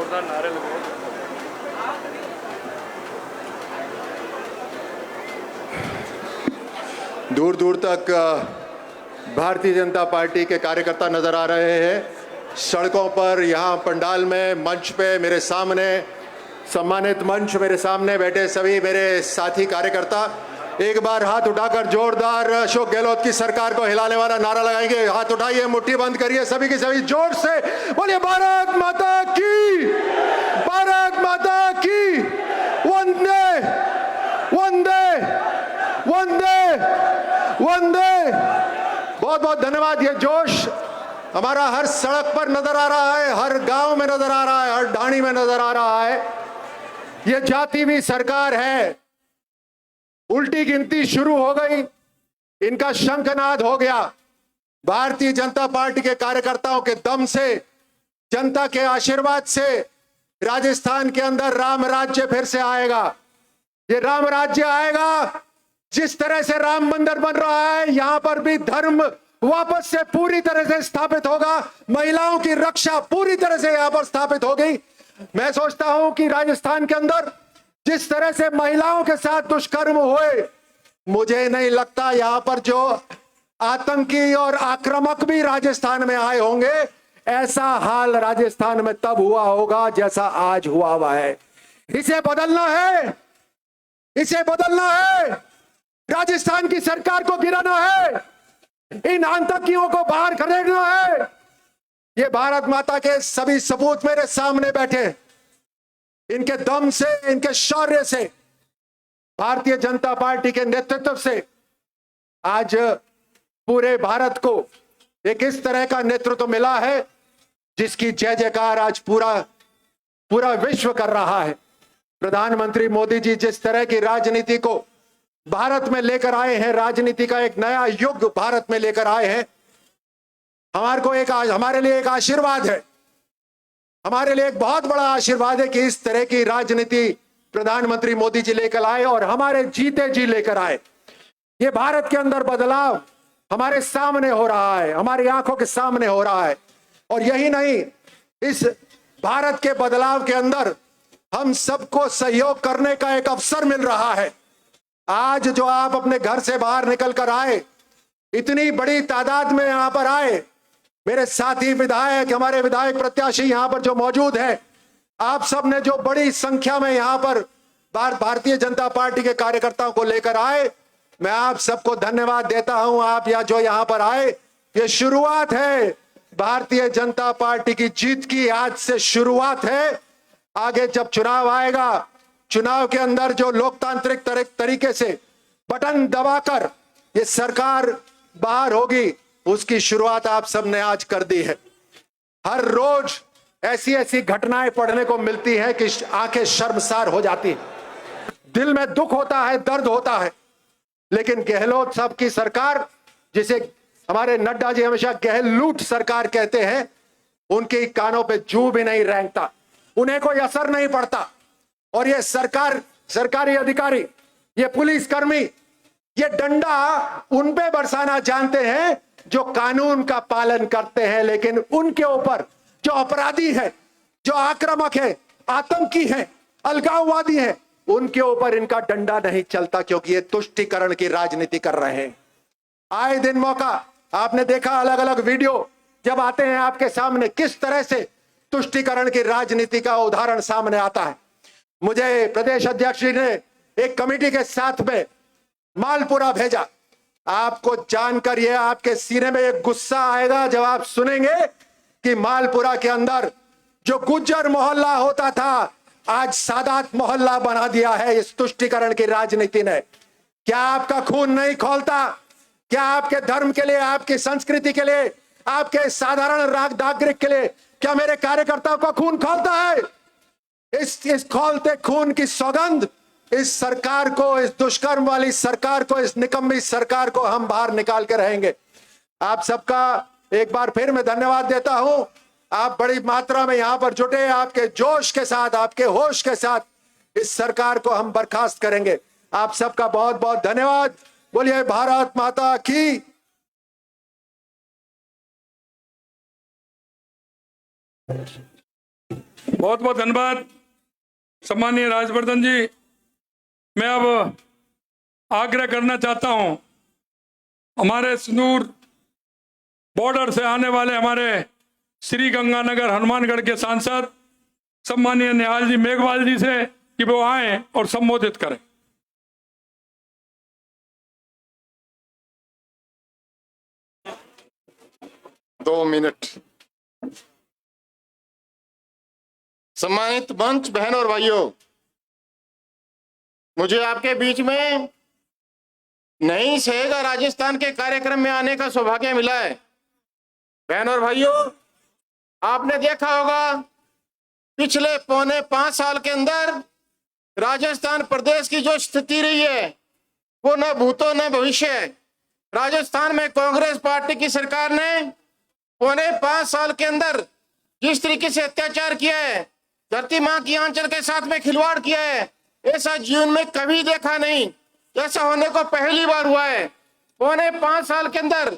जोरदार नारे लगे। दूर दूर तक भारतीय जनता पार्टी के कार्यकर्ता नजर आ रहे हैं। सड़कों पर, यहाँ पंडाल में, मंच पे मेरे सामने, सम्मानित मंच मेरे सामने बैठे सभी मेरे साथी कार्यकर्ता एक बार हाथ उठाकर जोरदार अशोक गहलोत की सरकार को हिलाने वाला नारा लगाएंगे। हाथ उठाइए, मुट्ठी बंद करिए, सभी की सभी जोर से बोलिए भारत माता की, भारत माता की, वंदे वंदे वंदे वंदे। बहुत बहुत धन्यवाद। ये जोश हमारा हर सड़क पर नजर आ रहा है, हर गांव में नजर आ रहा है, हर ढाणी में नजर आ रहा है। ये जाती हुई सरकार है। उल्टी गिनती शुरू हो गई, इनका शंखनाद हो गया। भारतीय जनता पार्टी के कार्यकर्ताओं के दम से, जनता के आशीर्वाद से राजस्थान के अंदर राम राज्य फिर से आएगा। ये राम राज्य आएगा। जिस तरह से राम मंदिर बन रहा है, यहां पर भी धर्म वापस से पूरी तरह से स्थापित होगा। महिलाओं की रक्षा पूरी तरह से यहां पर स्थापित हो गई। मैं सोचता हूं कि राजस्थान के अंदर जिस तरह से महिलाओं के साथ दुष्कर्म हुए, मुझे नहीं लगता यहां पर जो आतंकी और आक्रामक भी राजस्थान में आए होंगे, ऐसा हाल राजस्थान में तब हुआ होगा जैसा आज हुआ है। इसे बदलना है, इसे बदलना है। राजस्थान की सरकार को गिराना है, इन आतंकियों को बाहर खदेड़ना है। ये भारत माता के सभी सबूत मेरे सामने बैठे। इनके दम से, इनके शौर्य से, भारतीय जनता पार्टी के नेतृत्व से आज पूरे भारत को एक इस तरह का नेतृत्व मिला है जिसकी जय जयकार आज पूरा विश्व कर रहा है। प्रधानमंत्री मोदी जी जिस तरह की राजनीति को भारत में लेकर आए हैं, राजनीति का एक नया युग भारत में लेकर आए हैं, हमारे लिए एक आशीर्वाद है। हमारे लिए एक बहुत बड़ा आशीर्वाद है कि इस तरह की राजनीति प्रधानमंत्री मोदी जी लेकर आए और हमारे जीते जी लेकर आए। ये भारत के अंदर बदलाव हमारे सामने हो रहा है, हमारी आंखों के सामने हो रहा है। और यही नहीं, इस भारत के बदलाव के अंदर हम सबको सहयोग करने का एक अवसर मिल रहा है। आज जो आप अपने घर से बाहर निकल कर आए, इतनी बड़ी तादाद में यहां पर आए, मेरे साथी विधायक, हमारे विधायक प्रत्याशी यहां पर जो मौजूद है, आप सब ने जो बड़ी संख्या में यहां पर भारतीय जनता पार्टी के कार्यकर्ताओं को लेकर आए, मैं आप सबको धन्यवाद देता हूं। आप जो यहां पर आए, ये शुरुआत है भारतीय जनता पार्टी की जीत की। आज से शुरुआत है। आगे जब चुनाव आएगा, चुनाव के अंदर जो लोकतांत्रिक तरीके से बटन दबाकर ये सरकार बाहर होगी, उसकी शुरुआत आप सबने आज कर दी है। हर रोज ऐसी ऐसी घटनाएं पढ़ने को मिलती है कि आंखें शर्मसार हो जाती है, दिल में दुख होता है, दर्द होता है। लेकिन गहलोत साहब की सरकार, जिसे हमारे नड्डा जी हमेशा गहलूट सरकार कहते हैं, उनके कानों पे जू भी नहीं रेंगता, उन्हें कोई असर नहीं पड़ता। और ये सरकारी अधिकारी, ये पुलिसकर्मी, ये डंडा उन पे बरसाना जानते हैं जो कानून का पालन करते हैं। लेकिन उनके ऊपर जो अपराधी है, जो आक्रामक है, आतंकी है, अलगाववादी है, उनके ऊपर इनका डंडा नहीं चलता, क्योंकि ये तुष्टीकरण की राजनीति कर रहे हैं। आए दिन मौका आपने देखा, अलग अलग वीडियो जब आते हैं आपके सामने, किस तरह से तुष्टीकरण की राजनीति का उदाहरण सामने आता है। मुझे प्रदेश अध्यक्ष जी ने एक कमेटी के साथ में मालपुरा भेजा। आपको जानकर यह आपके सीने में एक गुस्सा आएगा जब आप सुनेंगे कि मालपुरा के अंदर जो गुज्जर मोहल्ला होता था, आज सादात मोहल्ला बना दिया है इस तुष्टीकरण की राजनीति ने। क्या आपका खून नहीं खौलता? क्या आपके धर्म के लिए, आपकी संस्कृति के लिए, आपके साधारण नागरिक के लिए क्या मेरे कार्यकर्ताओं का खून खौलता है? इस खौलते खून की सौगंध इस सरकार को, इस दुष्कर्म वाली सरकार को, इस निकम्मी सरकार को हम बाहर निकाल के रहेंगे। आप सबका एक बार फिर मैं धन्यवाद देता हूं। आप बड़ी मात्रा में यहां पर जुटे, आपके जोश के साथ, आपके होश के साथ इस सरकार को हम बर्खास्त करेंगे। आप सबका बहुत बहुत धन्यवाद। बोलिए भारत माता की। बहुत बहुत धन्यवाद सम्मानीय राजवर्धन जी। मैं अब आग्रह करना चाहता हूं, हमारे सुदूर बॉर्डर से आने वाले हमारे श्री गंगानगर हनुमानगढ़ के सांसद सम्मानीय निहाल जी मेघवाल जी से कि वो आए और संबोधित करें। दो मिनट। सम्मानित मंच, बहन और भाइयों, मुझे आपके बीच में नई सहेगा राजस्थान के कार्यक्रम में आने का सौभाग्य मिला है। बहन और भाइयों, आपने देखा होगा पिछले 4.25 साल के अंदर राजस्थान प्रदेश की जो स्थिति रही है वो न भूतो न भविष्य है। राजस्थान में कांग्रेस पार्टी की सरकार ने 4.25 साल के अंदर जिस तरीके से अत्याचार किया है, धरती मां की आंचल के साथ में खिलवाड़ किया है, ऐसा जीवन में कभी देखा नहीं। ऐसा होने को पहली बार हुआ है। 4.25 साल के अंदर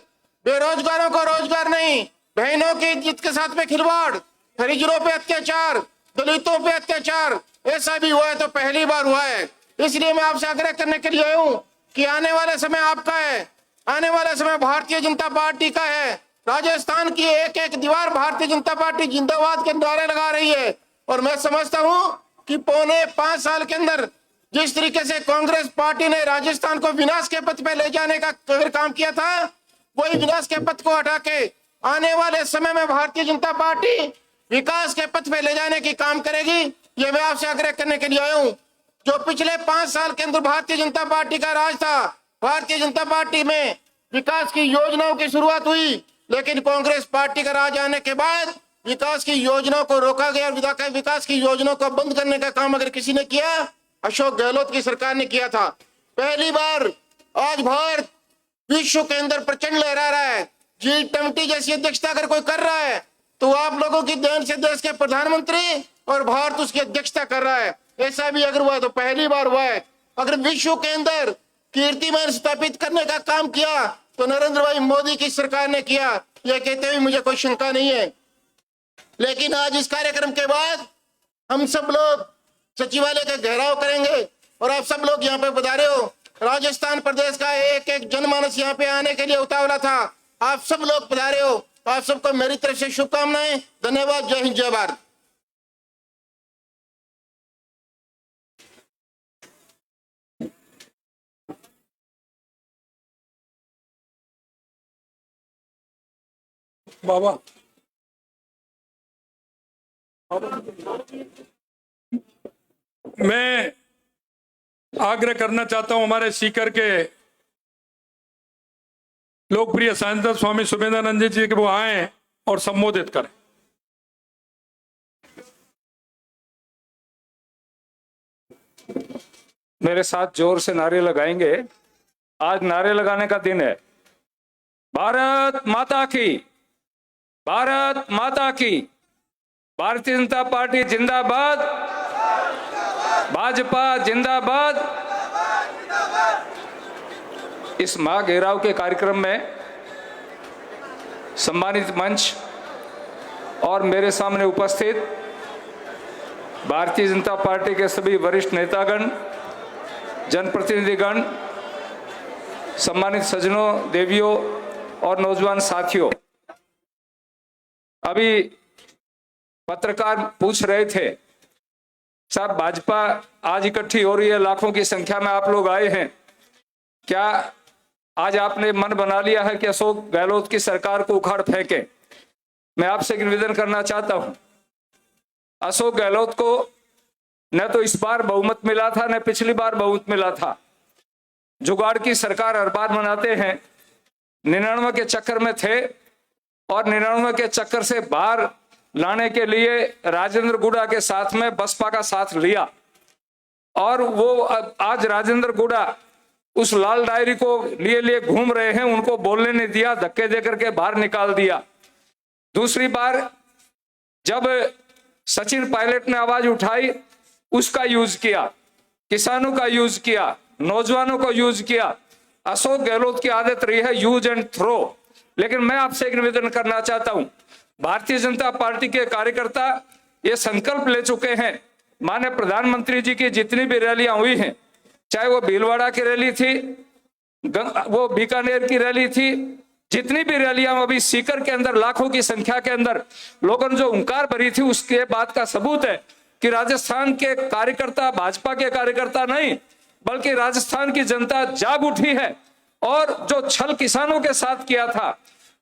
बेरोजगारों को रोजगार नहीं, बहनों की इज्जत के साथ में खिलवाड़, हरिजनों पे अत्याचार, दलितों पे अत्याचार, ऐसा भी हुआ है तो पहली बार हुआ है। इसलिए मैं आपसे आग्रह करने के लिए आया हूं कि आने वाला समय आपका है, आने वाला समय भारतीय जनता पार्टी का है। राजस्थान की एक एक दीवार भारतीय जनता पार्टी जिंदाबाद के नारे लगा रही है और मैं समझता हूं कि 4.25 साल के अंदर जिस तरीके से कांग्रेस पार्टी ने राजस्थान को विनाश के पथ पे ले जाने का काम किया था, वही विनाश के पथ को हटा के आने वाले समय में भारतीय जनता पार्टी विकास के पथ पे ले जाने की काम करेगी। ये मैं आपसे आग्रह करने के लिए आया हूं। जो पिछले 5 साल के अंदर भारतीय जनता पार्टी का राज था, भारतीय जनता पार्टी में विकास की योजनाओं की शुरुआत हुई, लेकिन कांग्रेस पार्टी का राज आने के बाद विकास की योजनाओं को रोका गया और विकास की योजनाओं को बंद करने का काम अगर किसी ने किया, अशोक गहलोत की सरकार ने किया था। पहली बार आज भारत विश्व के अंदर प्रचंड लहरा रहा है। G20 जैसी अध्यक्षता अगर कोई कर रहा है तो आप लोगों की देन से देश के प्रधानमंत्री और भारत उसकी अध्यक्षता कर रहा है। ऐसा भी अगर हुआ है तो पहली बार हुआ है। अगर विश्व के अंदर कीर्तिमान स्थापित करने का काम किया तो नरेंद्र भाई मोदी की सरकार ने किया, यह कहते हुए मुझे कोई शंका नहीं है। लेकिन आज इस कार्यक्रम के बाद हम सब लोग सचिवालय का घेराव करेंगे और आप सब लोग यहाँ पे पधारे हो। राजस्थान प्रदेश का एक एक जनमानस यहाँ पे आने के लिए उतावला था। आप सब लोग पधारे हो। आप सबको मेरी तरफ से शुभकामनाएं। धन्यवाद। जय हिंद, जय भारत। बाबा मैं आग्रह करना चाहता हूं हमारे सीकर के लोकप्रिय सांसद स्वामी सुमेधानंद जी के वो आए और संबोधित करें। मेरे साथ जोर से नारे लगाएंगे। आज नारे लगाने का दिन है। भारत माता की, भारत माता की, भारतीय जनता पार्टी जिंदाबाद, भाजपा जिंदाबाद। इस महाघेराव के कार्यक्रम में सम्मानित मंच और मेरे सामने उपस्थित भारतीय जनता पार्टी के सभी वरिष्ठ नेतागण, जनप्रतिनिधिगण, सम्मानित सज्जनों, देवियों और नौजवान साथियों, अभी पत्रकार पूछ रहे थे साहब भाजपा आज इकट्ठी हो रही है, लाखों की संख्या में आप लोग आए हैं, क्या आज आपने मन बना लिया है कि अशोक गहलोत की सरकार को उखाड़ फेंके? मैं आपसे निवेदन करना चाहता हूं, अशोक गहलोत को न तो इस बार बहुमत मिला था न पिछली बार बहुमत मिला था। जुगाड़ की सरकार हर बार मनाते हैं। 99 के चक्कर में थे और 99 के चक्कर से बाहर लाने के लिए राजेंद्र गुड़ा के साथ में बसपा का साथ लिया और वो आज राजेंद्र गुड़ा उस लाल डायरी को लिए घूम रहे हैं, उनको बोलने नहीं दिया, धक्के देकर के बाहर निकाल दिया। दूसरी बार जब सचिन पायलट ने आवाज उठाई, उसका यूज किया, किसानों का यूज किया, नौजवानों को यूज किया। अशोक गहलोत की आदत रही है यूज एंड थ्रो। लेकिन मैं आपसे एक निवेदन करना चाहता हूं, भारतीय जनता पार्टी के कार्यकर्ता ये संकल्प ले चुके हैं। माननीय प्रधानमंत्री जी की जितनी भी रैलियां हुई हैं, चाहे वो भीलवाड़ा की रैली थी, वो बीकानेर की रैली थी, जितनी भी रैलियां अभी सीकर के अंदर लाखों की संख्या के अंदर लोगों ने जो हुंकार भरी थी, उसके बात का सबूत है कि राजस्थान के कार्यकर्ता भाजपा के कार्यकर्ता नहीं बल्कि राजस्थान की जनता जाग उठी है। और जो छल किसानों के साथ किया था,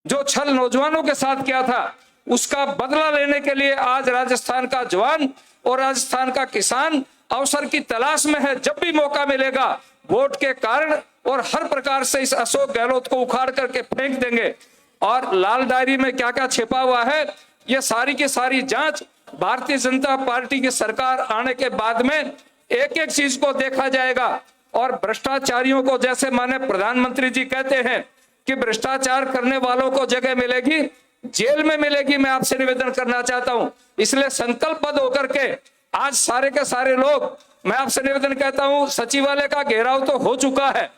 जो छल नौजवानों के साथ किया था, उसका बदला लेने के लिए आज राजस्थान का जवान और राजस्थान का किसान अवसर की तलाश में है। जब भी मौका मिलेगा वोट के कारण और हर प्रकार से इस अशोक गहलोत को उखाड़ करके फेंक देंगे। और लाल डायरी में क्या क्या छिपा हुआ है, ये सारी की सारी जांच भारतीय जनता पार्टी की सरकार आने के बाद में एक एक चीज को देखा जाएगा। और भ्रष्टाचारियों को, जैसे माननीय प्रधानमंत्री जी कहते हैं कि भ्रष्टाचार करने वालों को जगह मिलेगी, जेल में मिलेगी, मैं आपसे निवेदन करना चाहता हूं। इसलिए संकल्पबद्ध होकर के आज सारे के सारे लोग, मैं आपसे निवेदन कहता हूं, सचिवालय का घेराव तो हो चुका है।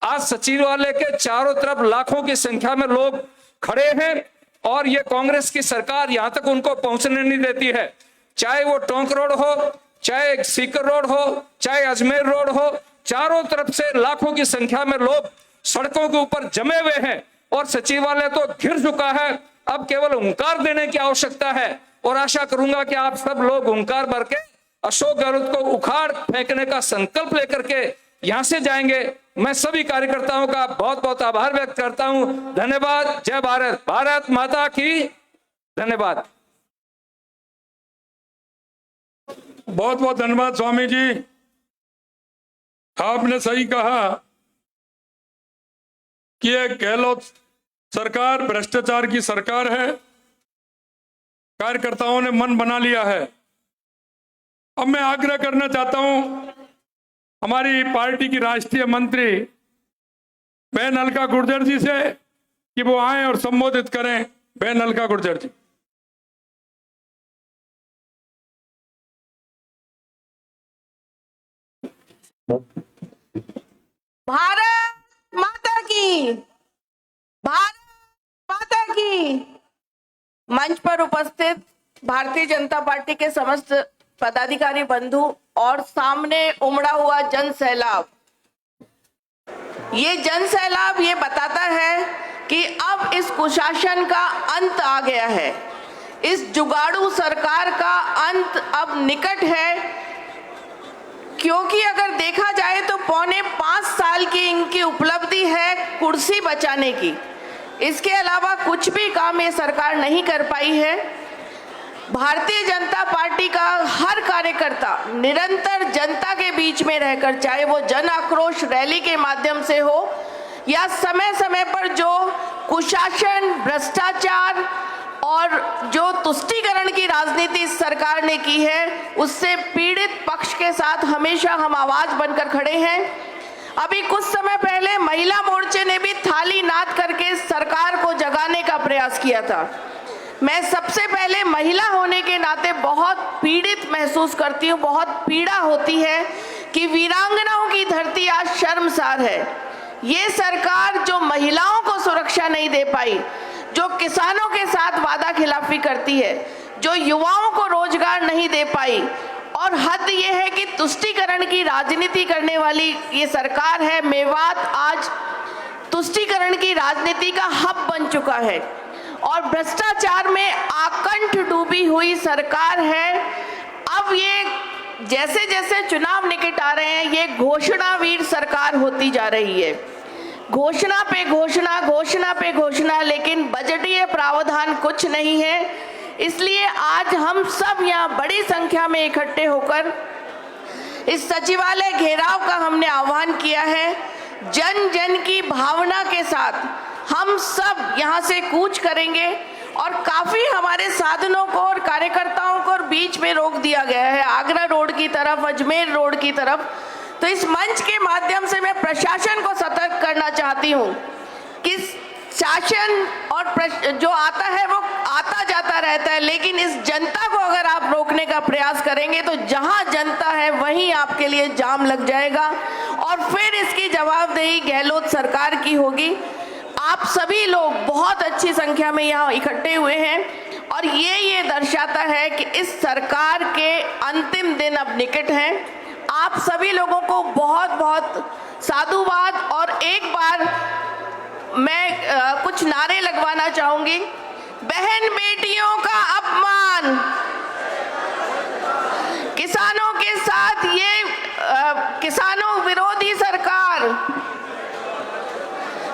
आज सचिवालय के चारों तरफ लाखों की संख्या में लोग खड़े हैं और ये कांग्रेस की सरकार यहां तक उनको पहुंचने नहीं देती है। चाहे वो टोंक रोड हो, चाहे सीकर रोड हो, चाहे अजमेर रोड हो, चारों तरफ से लाखों की संख्या में लोग सड़कों के ऊपर जमे हुए हैं और सचिवालय तो घिर चुका है। अब केवल हुंकार देने की आवश्यकता है और आशा करूंगा कि आप सब लोग हुंकार भर के अशोक गहलोत को उखाड़ फेंकने का संकल्प लेकर के यहां से जाएंगे। मैं सभी कार्यकर्ताओं का बहुत बहुत आभार व्यक्त करता हूं। धन्यवाद। जय भारत, भारत माता की। धन्यवाद। बहुत बहुत धन्यवाद स्वामी जी, आपने सही कहा कि ये गहलोत सरकार भ्रष्टाचार की सरकार है। कार्यकर्ताओं ने मन बना लिया है। अब मैं आग्रह करना चाहता हूं हमारी पार्टी की राष्ट्रीय मंत्री बहन अलका गुर्जर जी से कि वो आए और संबोधित करें। बहन अलका गुर्जर जी। भारत माता की, भारत माता की। मंच पर उपस्थित भारतीय जनता पार्टी के समस्त पदाधिकारी बंधु और सामने उमड़ा हुआ जन सैलाब, ये जन सैलाब ये बताता है कि अब इस कुशासन का अंत आ गया है। इस जुगाड़ू सरकार का अंत अब निकट है, क्योंकि अगर देखा जाए तो 5.25 साल की इनकी उपलब्धि है कुर्सी बचाने की। इसके अलावा कुछ भी काम ये सरकार नहीं कर पाई है। भारतीय जनता पार्टी का हर कार्यकर्ता निरंतर जनता के बीच में रहकर, चाहे वो जन आक्रोश रैली के माध्यम से हो या समय समय पर जो कुशासन, भ्रष्टाचार और जो तुष्टीकरण की राजनीति इस सरकार ने की है, उससे पीड़ित पक्ष के साथ हमेशा हम आवाज बनकर खड़े हैं। अभी कुछ समय पहले महिला मोर्चे ने भी थाली नाद करके सरकार को जगाने का प्रयास किया था। मैं सबसे पहले महिला होने के नाते बहुत पीड़ित महसूस करती हूँ, बहुत पीड़ा होती है कि वीरांगनाओं की धरती आज शर्मसार है। ये सरकार जो महिलाओं को सुरक्षा नहीं दे पाई, जो किसानों के साथ वादा खिलाफी करती है, जो युवाओं को रोजगार नहीं दे पाई, और हद ये है कि तुष्टीकरण की राजनीति करने वाली ये सरकार है। मेवात आज तुष्टीकरण की राजनीति का हब बन चुका है और भ्रष्टाचार में आकंठ डूबी हुई सरकार है। अब ये जैसे जैसे चुनाव निकट आ रहे हैं, ये घोषणावीर सरकार होती जा रही है। घोषणा पे घोषणा, घोषणा पे घोषणा, लेकिन बजटीय प्रावधान कुछ नहीं है। इसलिए आज हम सब यहाँ बड़ी संख्या में इकट्ठे होकर इस सचिवालय घेराव का हमने आह्वान किया है। जन जन की भावना के साथ हम सब यहाँ से कूच करेंगे और काफी हमारे साधनों को और कार्यकर्ताओं को बीच में रोक दिया गया है, आगरा रोड की तरफ, अजमेर रोड की तरफ। तो इस मंच के माध्यम से मैं प्रशासन को सतर्क करना चाहती हूँ कि शासन और जो आता है वो आता जाता रहता है, लेकिन इस जनता को अगर आप रोकने का प्रयास करेंगे तो जहां जनता है वहीं आपके लिए जाम लग जाएगा और फिर इसकी जवाबदेही गहलोत सरकार की होगी। आप सभी लोग बहुत अच्छी संख्या में यहाँ इकट्ठे हुए हैं और ये दर्शाता है कि इस सरकार के अंतिम दिन अब निकट हैं। आप सभी लोगों को बहुत बहुत साधुवाद। और एक बार मैं कुछ नारे लगवाना चाहूंगी। बहन बेटियों का अपमान, किसानों के साथ ये किसानों विरोधी सरकार,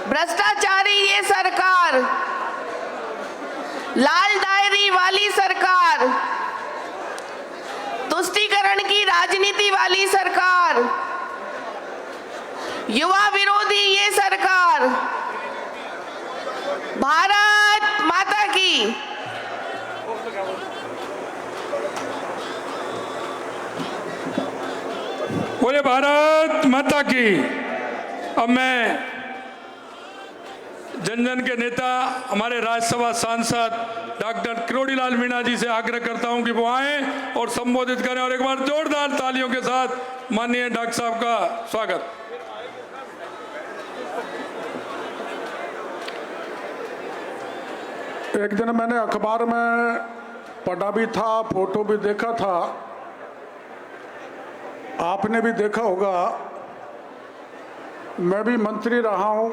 भ्रष्टाचारी ये सरकार, लाल डायरी वाली सरकार, तुष्टीकरण की राजनीति वाली सरकार, युवा विरोधी ये सरकार। भारत माता की। बोले भारत माता की। अब मैं जन जन के नेता हमारे राज्यसभा सांसद डॉक्टर किरोड़ीलाल मीणा जी से आग्रह करता हूं कि वो आए और संबोधित करें, और एक बार जोरदार तालियों के साथ माननीय डॉक्टर साहब का स्वागत। एक दिन मैंने अखबार में पढ़ा भी था, फोटो भी देखा था, आपने भी देखा होगा। मैं भी मंत्री रहा हूं,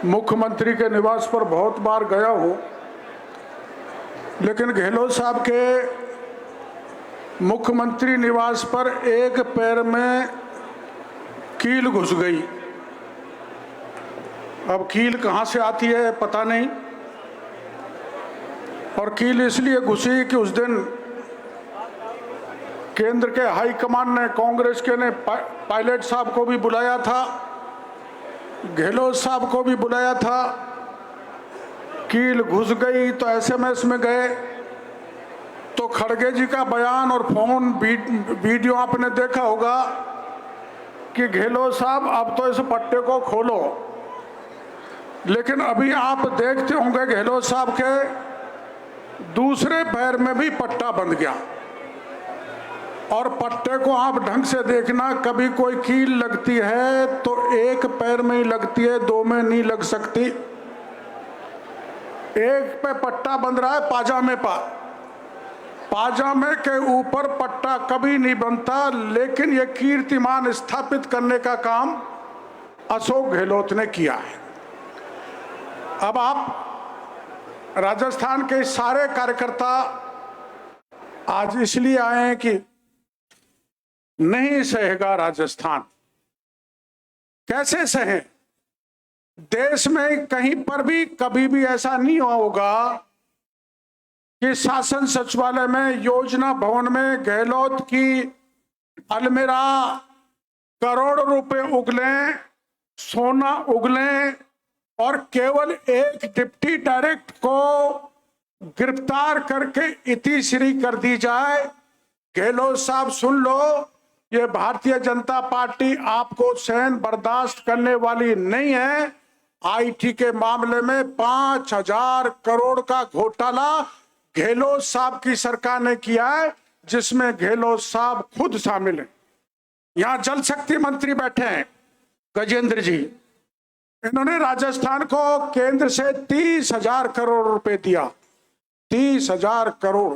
मुख्यमंत्री के निवास पर बहुत बार गया हूं, लेकिन गहलोत साहब के मुख्यमंत्री निवास पर एक पैर में कील घुस गई। अब कील कहां से आती है पता नहीं, और कील इसलिए घुसी कि उस दिन केंद्र के हाईकमान ने, कांग्रेस के ने पायलट साहब को भी बुलाया था, गहलोत साहब को भी बुलाया था। कील घुस गई तो एसएमएस में गए तो खड़गे जी का बयान और फोन वीडियो आपने देखा होगा कि गहलोत साहब अब तो इस पट्टे को खोलो। लेकिन अभी आप देखते होंगे गहलोत साहब के दूसरे पैर में भी पट्टा बंध गया, और पट्टे को आप ढंग से देखना, कभी कोई कील लगती है तो एक पैर में ही लगती है, दो में नहीं लग सकती। एक पे पट्टा बंध रहा है पाजामे पर, पाजामे के ऊपर पट्टा कभी नहीं बनता। लेकिन यह कीर्तिमान स्थापित करने का काम अशोक गहलोत ने किया है। अब आप राजस्थान के सारे कार्यकर्ता आज इसलिए आए हैं कि नहीं सहेगा राजस्थान। कैसे सहे? देश में कहीं पर भी कभी भी ऐसा नहीं हुआ होगा कि शासन सचिवालय में, योजना भवन में गहलोत की अलमीरा करोड़ रुपए उगले, सोना उगले, और केवल एक डिप्टी डायरेक्टर को गिरफ्तार करके इतिश्री कर दी जाए। गहलोत साहब सुन लो, ये भारतीय जनता पार्टी आपको सहन बर्दाश्त करने वाली नहीं है। आईटी के मामले में 5,000 करोड़ का घोटाला गहलोत साहब की सरकार ने किया है, जिसमें गहलोत साहब खुद शामिल हैं। यहां जल शक्ति मंत्री बैठे हैं गजेंद्र जी, इन्होंने राजस्थान को केंद्र से 30,000 करोड़ रुपए दिया। 30,000 करोड़,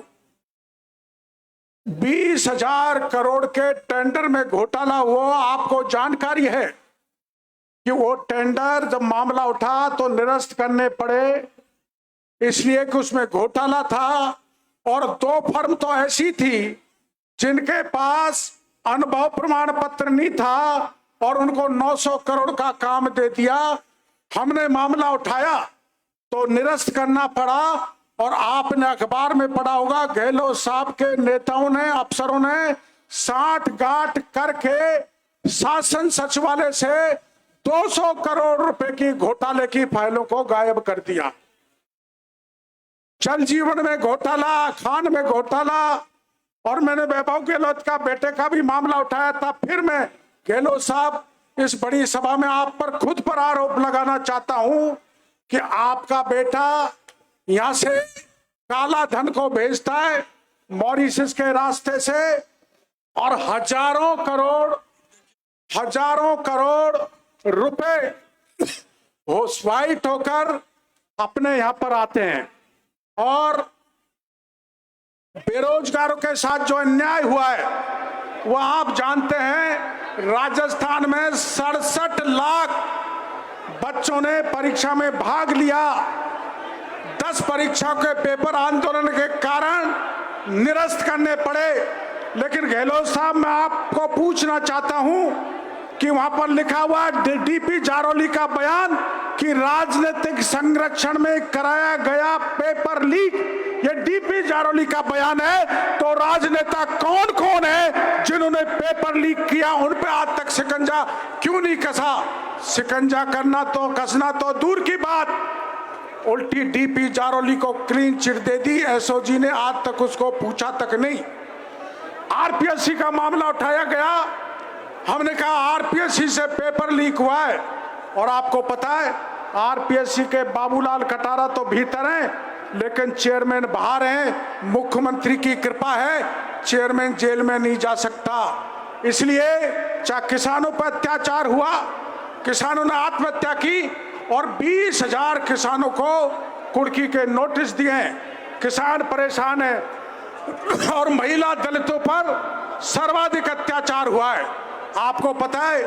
20,000 करोड़ के टेंडर में घोटाला हुआ। आपको जानकारी है कि वो टेंडर जब मामला उठा तो निरस्त करने पड़े, इसलिए कि उसमें घोटाला था। और 2 फर्म तो ऐसी थी जिनके पास अनुभव प्रमाण पत्र नहीं था, और उनको 900 करोड़ का काम दे दिया। हमने मामला उठाया तो निरस्त करना पड़ा। और आपने अखबार में पढ़ा होगा, गहलोत साहब के नेताओं ने, अफसरों ने साठ-गांठ करके शासन सचिवालय से 200 करोड़ रुपए की घोटाले की फाइलों को गायब कर दिया। जल जीवन में घोटाला, खान में घोटाला, और मैंने वैभव गहलोत का बेटे का भी मामला उठाया था। फिर मैं गहलोत साहब इस बड़ी सभा में आप पर खुद पर आरोप लगाना चाहता हूं कि आपका बेटा यहां से काला धन को भेजता है मॉरिशस के रास्ते से, और हजारों करोड़ रुपए वो स्वाइट होकर अपने यहां पर आते हैं। और बेरोजगारों के साथ जो अन्याय हुआ है वह आप जानते हैं। राजस्थान में 67 लाख बच्चों ने परीक्षा में भाग लिया। 10 परीक्षाओं के पेपर आंदोलन के कारण निरस्त करने पड़े। लेकिन गहलोत साहब, मैं आपको पूछना चाहता हूं कि वहां पर लिखा हुआ डीपी जारौली का बयान कि राजनीतिक संरक्षण में कराया गया पेपर लीक, ये डीपी जारौली का बयान है। तो राजनेता कौन कौन है जिन्होंने पेपर लीक किया, उन पे आज तक शिकंजा क्यों नहीं कसा? शिकंजा करना तो, कसना तो दूर की बात, उल्टी डीपी जारौली को क्लीन चिट दे दी। एसओजी ने आज तक उसको पूछा तक नहीं। आरपीएससी का मामला उठाया गया, हमने कहा आरपीएससी से पेपर लीक हुआ है, और आपको पता है आरपीएससी के बाबूलाल कटारा तो भीतर हैं, लेकिन चेयरमैन बाहर हैं। मुख्यमंत्री की कृपा है, चेयरमैन जेल में नहीं जा सकता। इसलिए चाहे किसानों पर अत्याचार हुआ, किसानों ने आत्महत्या की और 20,000 किसानों को कुर्की के नोटिस दिए हैं। किसान परेशान है और महिला दलितों पर सर्वाधिक अत्याचार हुआ है। आपको पता है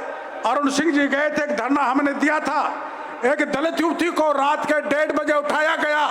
अरुण सिंह जी गए थे, एक धरना हमने दिया था। एक दलित युवती को रात के 1:30 बजे उठाया गया,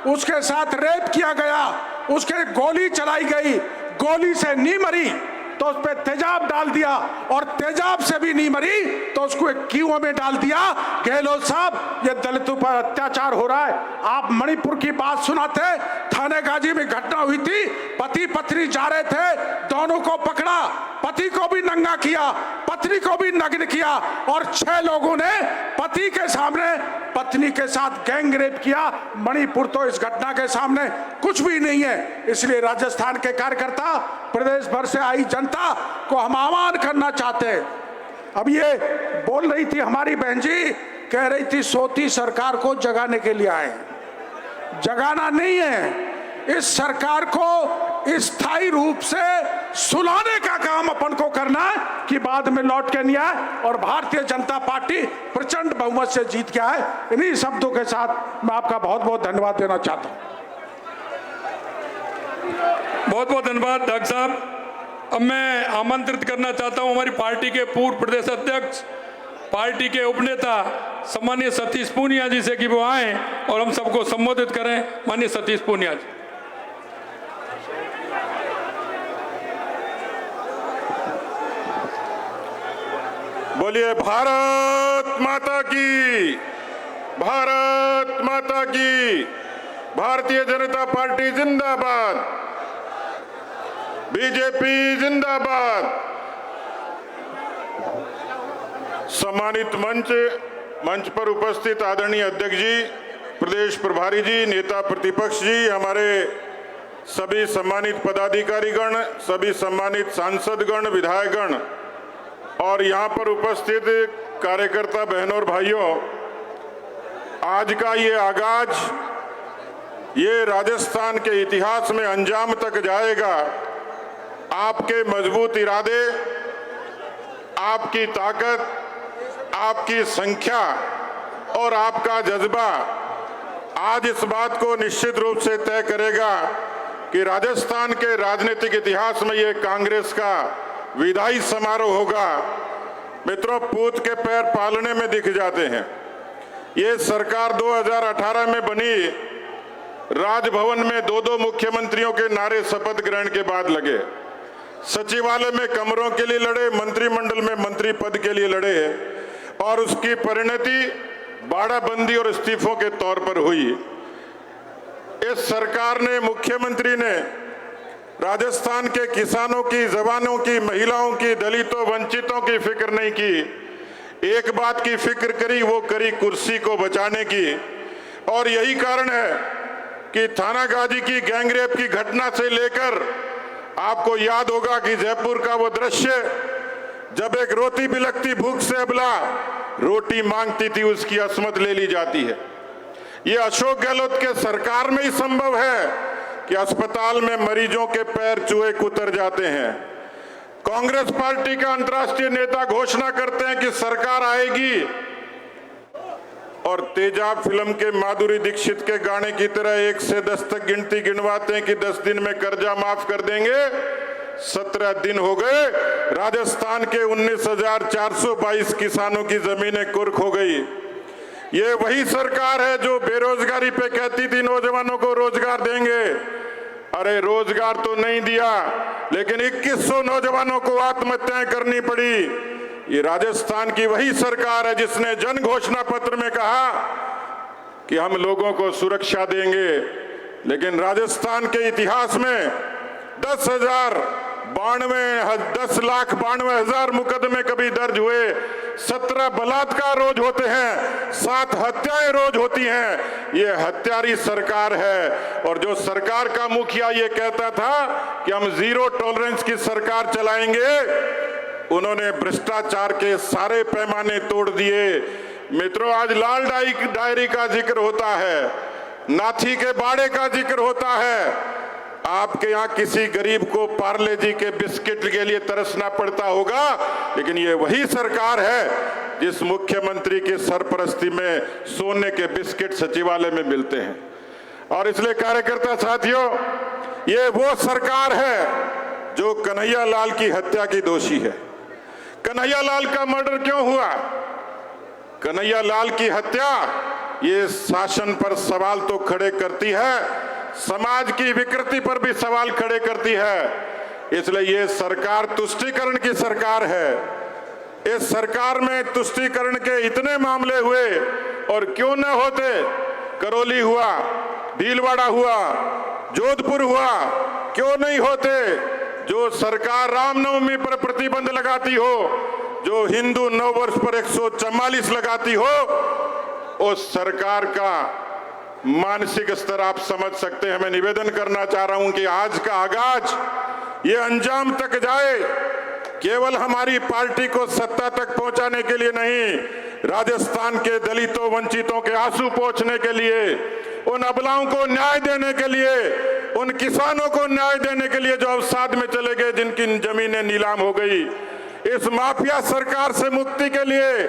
उसके साथ रेप किया गया, उसके गोली चलाई गई, गोली से नहीं मरी तो उस पर तेजाब डाल दिया, और तेजाब से भी नहीं मरी तो उसको एक कीओ में डाल दिया। गहलोत साहब, ये दलितों पर अत्याचार हो रहा है। आप मणिपुर की बात सुनाते, थाने गाजी में घटना हुई थी, पति पत्नी जा रहे थे, दोनों को पकड़ा, पति को भी नंगा किया, पत्नी को भी नग्न किया, और 6 लोगों ने पति के सामने पत्नी के साथ गैंग रेप किया। मणिपुर तो इस घटना के सामने कुछ भी नहीं है। इसलिए राजस्थान के कार्यकर्ता, प्रदेश भर से आई जनता को हम आह्वान करना चाहते हैं। अब ये बोल रही थी हमारी बहन जी, कह रही थी सोती सरकार को जगाने के लिए आए। जगाना नहीं है, इस सरकार को स्थायी रूप से सुलाने का काम अपन को करना है कि बाद में लौट के नहीं आए। और भारतीय जनता पार्टी प्रचंड बहुमत से जीत के आए। इन्हीं शब्दों के साथ मैं आपका बहुत बहुत धन्यवाद देना चाहता हूं। बहुत बहुत धन्यवाद डॉक्टर साहब। अब मैं आमंत्रित करना चाहता हूं हमारी पार्टी के पूर्व प्रदेश अध्यक्ष, पार्टी के उपनेता सम्मानीय सतीश पूनिया जी से कि वो आए और हम सबको संबोधित करें। माननीय सतीश पूनिया जी। बोलिए भारत माता की, भारत माता की। भारतीय जनता पार्टी जिंदाबाद, बीजेपी जिंदाबाद। सम्मानित मंच पर उपस्थित आदरणीय अध्यक्ष जी, प्रदेश प्रभारी जी, नेता प्रतिपक्ष जी, हमारे सभी सम्मानित पदाधिकारीगण, सभी सम्मानित सांसदगण, विधायकगण और यहाँ पर उपस्थित कार्यकर्ता बहनों और भाइयों, आज का ये आगाज ये राजस्थान के इतिहास में अंजाम तक जाएगा। आपके मजबूत इरादे, आपकी ताकत, आपकी संख्या और आपका जज्बा आज इस बात को निश्चित रूप से तय करेगा कि राजस्थान के राजनीतिक इतिहास में ये कांग्रेस का विदाई समारोह होगा। मित्रों, पूत के पैर पालने में दिख जाते हैं। ये सरकार 2018 में बनी, राजभवन में 2-2 मुख्यमंत्रियों के नारे शपथ ग्रहण के बाद लगे। सचिवालय में कमरों के लिए लड़े, मंत्रिमंडल में मंत्री पद के लिए लड़े, और उसकी परिणति बाड़ाबंदी और इस्तीफों के तौर पर हुई। इस सरकार ने, मुख्यमंत्री ने राजस्थान के किसानों की, जवानों की, महिलाओं की, दलितों, वंचितों की फिक्र नहीं की। एक बात की फिक्र करी, वो करी कुर्सी को बचाने की। और यही कारण है कि थानागाजी की गैंगरेप की घटना से लेकर आपको याद होगा कि जयपुर का वो दृश्य, जब एक रोती बिलखती भूख से अबला रोटी मांगती थी, उसकी असमत ले ली जाती है। ये अशोक गहलोत के सरकार में ही संभव है कि अस्पताल में मरीजों के पैर चूहे कुतर जाते हैं। कांग्रेस पार्टी का अंतर्राष्ट्रीय नेता घोषणा करते हैं कि सरकार आएगी, और तेजाब फिल्म के माधुरी दीक्षित के गाने की तरह 1 से 10 तक गिनती गिनवाते हैं कि 10 दिन में कर्जा माफ कर देंगे। 17 दिन हो गए, राजस्थान के 19,422 किसानों की जमीनें कुर्क हो गई। ये वही सरकार है जो बेरोजगारी पे कहती थी नौजवानों को रोजगार देंगे। अरे रोजगार तो नहीं दिया, लेकिन 2100 नौजवानों को आत्महत्याएं करनी पड़ी। ये राजस्थान की वही सरकार है जिसने जन घोषणा पत्र में कहा कि हम लोगों को सुरक्षा देंगे, लेकिन राजस्थान के इतिहास में 10,92,000 मुकदमे कभी दर्ज हुए, 17 बलात्कार रोज होते हैं, 7 हत्याएं रोज होती हैं। ये हत्यारी सरकार है। और जो सरकार का मुखिया ये कहता था कि हम जीरो टॉलरेंस की सरकार चलाएंगे, उन्होंने भ्रष्टाचार के सारे पैमाने तोड़ दिए। मित्रों, आज लाल डायरी का जिक्र होता है, नाथी के बाड़े का जिक्र होता है। आपके यहाँ किसी गरीब को पार्ले जी के बिस्किट के लिए तरसना पड़ता होगा, लेकिन ये वही सरकार है जिस मुख्यमंत्री की सरपरस्ती में सोने के बिस्किट सचिवालय में मिलते हैं। और इसलिए कार्यकर्ता साथियों, ये वो सरकार है जो कन्हैया लाल की हत्या की दोषी है। कन्हैया लाल का मर्डर क्यों हुआ? कन्हैया लाल की हत्या ये शासन पर सवाल तो खड़े करती है, समाज की विकृति पर भी सवाल खड़े करती है। इसलिए ये सरकार तुष्टीकरण की सरकार है। इस सरकार में तुष्टीकरण के इतने मामले हुए, और क्यों न होते। करौली हुआ, भीलवाड़ा हुआ, जोधपुर हुआ, क्यों नहीं होते। जो सरकार रामनवमी पर प्रतिबंध लगाती हो, जो हिंदू नववर्ष पर 144 लगाती हो, उस सरकार का मानसिक स्तर आप समझ सकते हैं। मैं निवेदन करना चाह रहा हूं कि आज का आगाज ये अंजाम तक जाए, केवल हमारी पार्टी को सत्ता तक पहुंचाने के लिए नहीं, राजस्थान के दलितों वंचितों के आंसू पोंछने के लिए, उन अबलाओं को न्याय देने के लिए, उन किसानों को न्याय देने के लिए जो अवसाद में चले गए, जिनकी जमीनें नीलाम हो गई, इस माफिया सरकार से मुक्ति के लिए,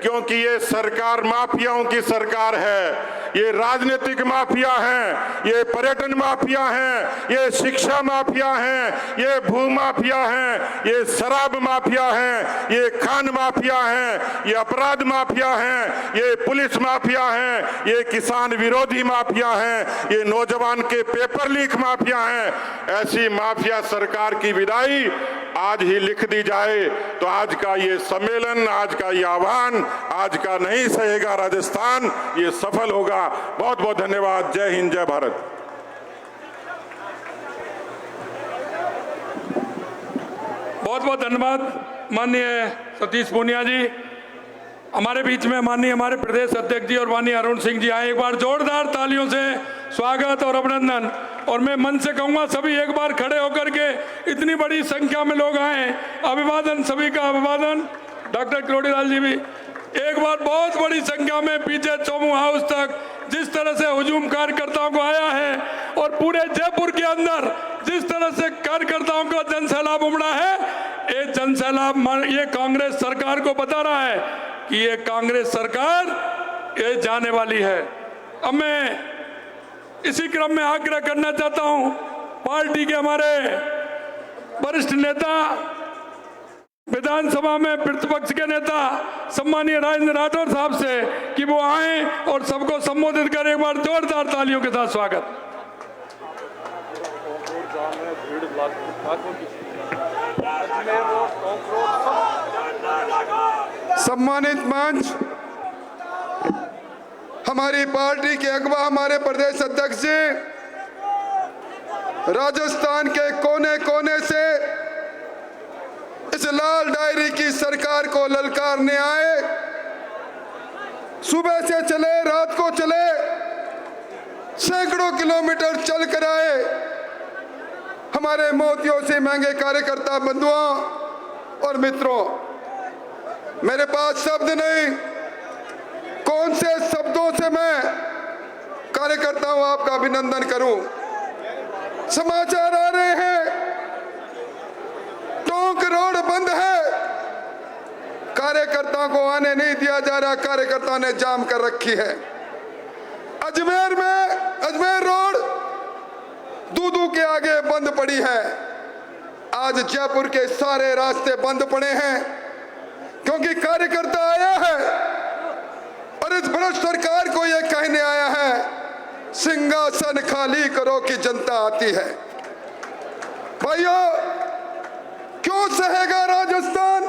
क्योंकि ये सरकार माफियाओं की सरकार है। ये राजनीतिक माफिया हैं, ये पर्यटन माफिया हैं, ये शिक्षा माफिया हैं, ये भू माफिया हैं, ये शराब माफिया हैं, ये खान माफिया हैं, ये अपराध माफिया हैं, ये पुलिस माफिया हैं, ये किसान विरोधी माफिया हैं, ये नौजवान के पेपर लीक माफिया हैं। ऐसी माफिया सरकार की विदाई आज ही लिख दी जाए तो आज का ये सम्मेलन, आज का ये आह्वान, आज का नहीं सहेगा राजस्थान, ये सफल होगा। बहुत बहुत धन्यवाद। जय हिंद, जय भारत। बहुत बहुत धन्यवाद माननीय सतीश पूनिया जी। हमारे बीच में माननीय हमारे प्रदेश अध्यक्ष जी और माननीय अरुण सिंह जी आए। एक बार जोरदार तालियों से स्वागत और अभिनंदन। और मैं मन से कहूंगा सभी एक बार खड़े होकर के, इतनी बड़ी संख्या में लोग आए, अभिवादन, सभी का अभिवादन। डॉक्टर किरोड़ीलाल जी भी एक बार बहुत बड़ी संख्या में पीछे चौमू हाउस तक जिस तरह से हुजूम कार्यकर्ताओं को आया है, और पूरे जयपुर के अंदर जिस तरह से कार्यकर्ताओं का जनसैलाब उमड़ा है, ये जनसैलाब ये कांग्रेस सरकार को बता रहा है कि ये कांग्रेस सरकार ये जाने वाली है। अब मैं इसी क्रम में आग्रह करना चाहता हूं पार्टी के हमारे वरिष्ठ नेता, विधानसभा में प्रतिपक्ष के नेता सम्मानीय राजेंद्र राठौर साहब से कि वो आए और सबको संबोधित करें। एक बार जोरदार तालियों के साथ स्वागत। सम्मानित मंच, हमारी पार्टी के अगवा, हमारे प्रदेश अध्यक्ष जी राजस्थान के कोने कोने से इस लाल डायरी की सरकार को ललकारने आए। सुबह से चले, रात को चले, सैकड़ों किलोमीटर चल कर आए। हमारे मोतियों से महंगे कार्यकर्ता बंधुओं और मित्रों, मेरे पास शब्द नहीं, कौन से शब्दों से मैं कार्यकर्ताओं आपका अभिनंदन करूं। समाचार आ रहे हैं टोंक रोड बंद है, कार्यकर्ताओं को आने नहीं दिया जा रहा, कार्यकर्ताओं ने जाम कर रखी है। अजमेर में अजमेर रोड दूदू के आगे बंद पड़ी है। आज जयपुर के सारे रास्ते बंद पड़े हैं क्योंकि कार्यकर्ता आया है और इस भ्रष्ट सरकार को यह कहने आया है सिंहासन खाली करो कि जनता आती है। भाइयों, क्यों सहेगा राजस्थान?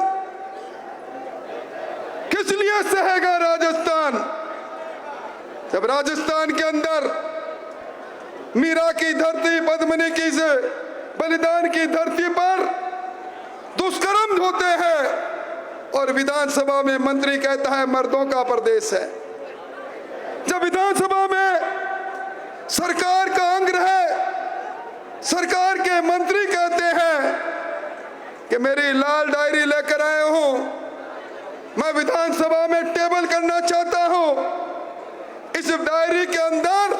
किस लिए सहेगा राजस्थान? जब राजस्थान के अंदर मीरा की धरती, पद्मिनी की से बलिदान की धरती पर दुष्कर्म होते हैं और विधानसभा में मंत्री कहता है मर्दों का प्रदेश है। जब विधानसभा में सरकार का अंग रहे, सरकार के मंत्री कहते हैं कि मेरी लाल डायरी लेकर आए हूं, मैं विधानसभा में टेबल करना चाहता हूं। इस डायरी के अंदर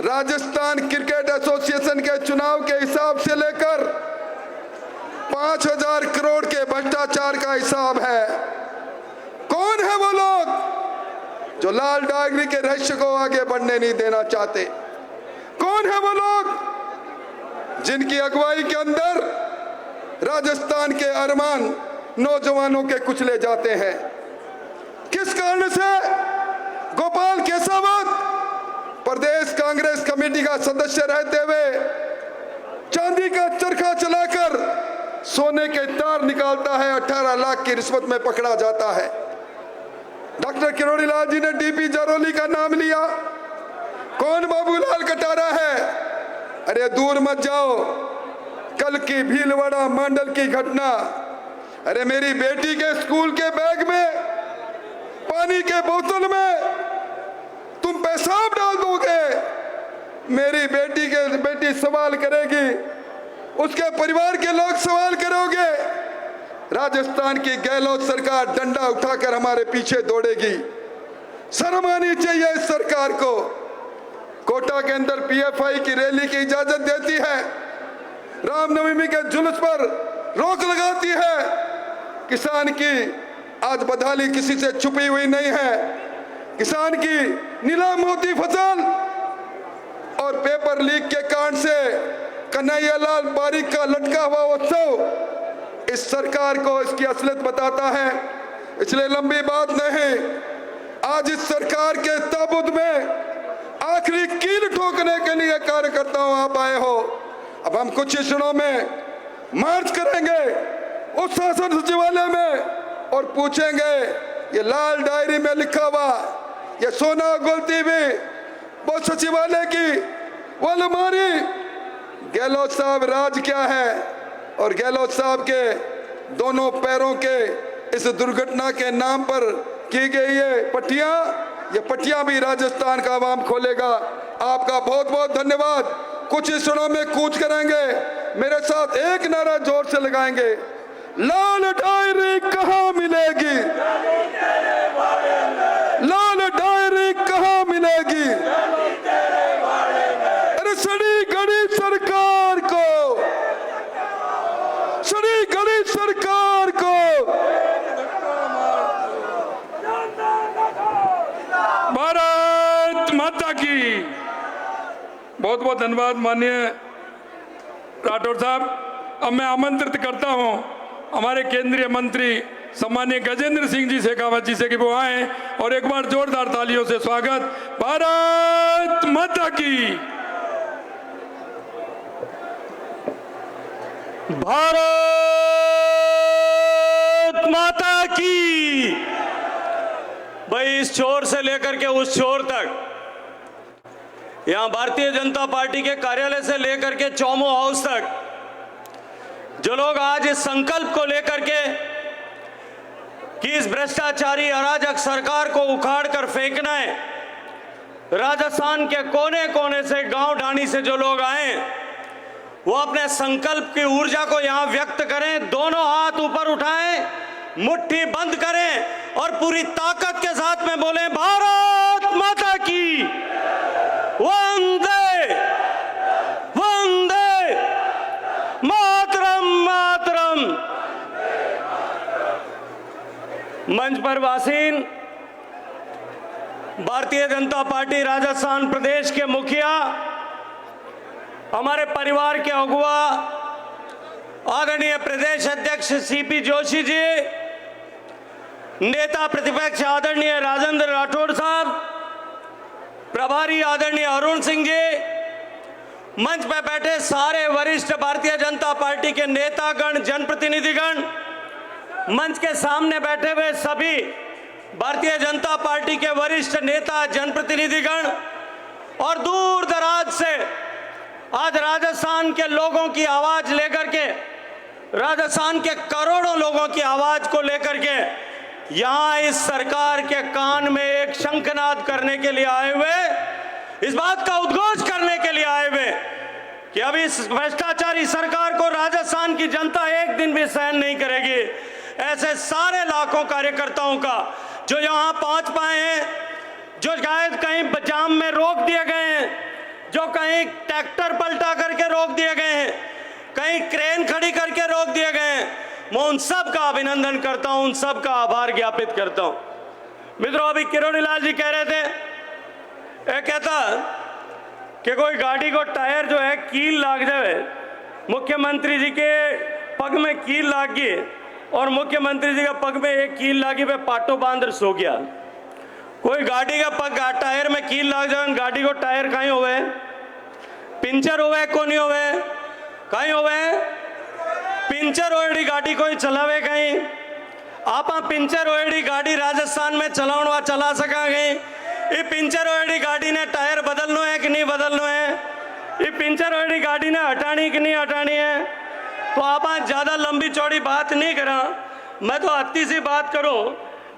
राजस्थान क्रिकेट एसोसिएशन के चुनाव के हिसाब से लेकर 5,000 करोड़ के भ्रष्टाचार का हिसाब है। कौन है वो लोग जो लाल डायरी के रहस्य को आगे बढ़ने नहीं देना चाहते? कौन है वो लोग जिनकी अगुवाई के अंदर राजस्थान के अरमान नौजवानों के कुचले जाते हैं? किस कारण से गोपाल केसावत प्रदेश कांग्रेस कमेटी का सदस्य रहते हुए चांदी का चरखा चलाकर सोने के तार निकालता है, 18 लाख की रिश्वत में पकड़ा जाता है? डॉक्टर किरोड़ी लाल जी ने डीपी जरौली का नाम लिया। कौन बाबूलाल कटारा है? अरे दूर मत जाओ, कल की भीलवाड़ा मंडल की घटना। अरे मेरी बेटी के स्कूल के बैग में, पानी के बोतल में तुम पेशाब डाल दोगे, मेरी बेटी सवाल करेगी, उसके परिवार के लोग सवाल करोगे। राजस्थान की गहलोत सरकार डंडा उठाकर हमारे पीछे दौड़ेगी। शर्म आनी चाहिए इस सरकार को। कोटा के अंदर पीएफआई की रैली की इजाजत देती है, रामनवमी के जुलूस पर रोक लगाती है। किसान की आज बदहाली किसी से छुपी हुई नहीं है। किसान की नीलाम होती फसल और पेपर लीक के कारण से कन्हैयालाल बारिक का लटका हुआ उत्सव इस सरकार को इसकी असलियत बताता है। इसलिए लंबी बात नहीं, आज इस सरकार के ताबूत में आखिरी कील ठोकने के लिए कार्यकर्ताओं आप आए हो। अब हम कुछ ही क्षणों में मार्च करेंगे उस शासन सचिवालय में और पूछेंगे ये लाल डायरी में लिखा हुआ, ये सोना गलती भी वो सचिवालय की वो अलमारी, गहलोत साहब राज क्या है? और गहलोत साहब के दोनों पैरों के इस दुर्घटना के नाम पर की गई ये पट्टियां भी राजस्थान का आवाम खोलेगा। आपका बहुत बहुत धन्यवाद। कुछ ही क्षणों में कूच करेंगे, मेरे साथ एक नारा जोर से लगाएंगे, लाल डायरी कहाँ मिलेगी? लाल डायरी कहाँ मिलेगी? अरे सड़ी गड़ी सरकार को, सड़ी गड़ी सरकार को भारत माता की। बहुत बहुत धन्यवाद माननीय राठौर साहब। अब मैं आमंत्रित करता हूं हमारे केंद्रीय मंत्री सम्मानीय गजेंद्र सिंह जी शेखावत जी से कि वो आए और एक बार जोरदार तालियों से स्वागत। भारत माता की। भारत माता की। भाई इस छोर से लेकर के उस छोर तक, यहां भारतीय जनता पार्टी के कार्यालय से लेकर के चौमो हाउस तक जो लोग आज इस संकल्प को लेकर के कि इस भ्रष्टाचारी अराजक सरकार को उखाड़ कर फेंकना है, राजस्थान के कोने कोने से, गांव ढाणी से जो लोग आए वो अपने संकल्प की ऊर्जा को यहां व्यक्त करें। दोनों हाथ ऊपर उठाएं, मुट्ठी बंद करें और पूरी ताकत के साथ में बोलें भारत माता की। वंदे वंदे मातरम मातरम। मंच पर वासीन, भारतीय जनता पार्टी राजस्थान प्रदेश के मुखिया, हमारे परिवार के अगुवा आदरणीय प्रदेश अध्यक्ष सीपी जोशी जी, नेता प्रतिपक्ष आदरणीय राजेंद्र राठौड़ साहब, प्रभारी आदरणीय अरुण सिंह जी, मंच पर बैठे सारे वरिष्ठ भारतीय जनता पार्टी के नेतागण, जनप्रतिनिधिगण, मंच के सामने बैठे हुए सभी भारतीय जनता पार्टी के वरिष्ठ नेता, जनप्रतिनिधिगण और दूर दराज से आज राजस्थान के लोगों की आवाज लेकर के, राजस्थान के करोड़ों लोगों की आवाज को लेकर के यहां इस सरकार के कान में एक शंखनाद करने के लिए आए हुए, इस बात का उद्घोष करने के लिए आए हुए कि अब इस भ्रष्टाचारी सरकार को राजस्थान की जनता एक दिन भी सहन नहीं करेगी। ऐसे सारे लाखों कार्यकर्ताओं का जो यहां पहुंच पाए हैं, जो शायद कहीं जाम में रोक दिए गए हैं, जो कहीं ट्रैक्टर पलटा करके रोक दिए गए हैं, कहीं क्रेन खड़ी करके रोक दिए गए हैं, मैं उन सब का अभिनंदन करता हूं, उन सब का आभार ज्ञापित करता हूं। मित्रों, अभी किरोड़ीलाल जी कह रहे थे, ये कहता कि कोई गाड़ी को टायर जो है कील लाग जाए, मुख्यमंत्री जी के पग में कील लाग गई और मुख्यमंत्री जी का पग में एक कील लागी पे पाटो बांध सो गया। कोई गाड़ी का पग टायर में कील लाग जाए, गाड़ी को टायर कहीं होवे, पिंचर होवे को नहीं होवे, कहीं होवे, पिंचर होएड़ी गाड़ी कोई चलावे कहीं, आप पिंचर होएड़ी गाड़ी राजस्थान में चलाववा चला सका कहीं, ये पिंचर होएड़ी गाड़ी ने टायर बदलनो है कि नहीं बदलनो है, ये पिंचर होएड़ी गाड़ी ने हटानी कि नहीं हटानी है। तो आप ज्यादा लंबी चौड़ी बात नहीं करा, मैं तो अति सी बात करो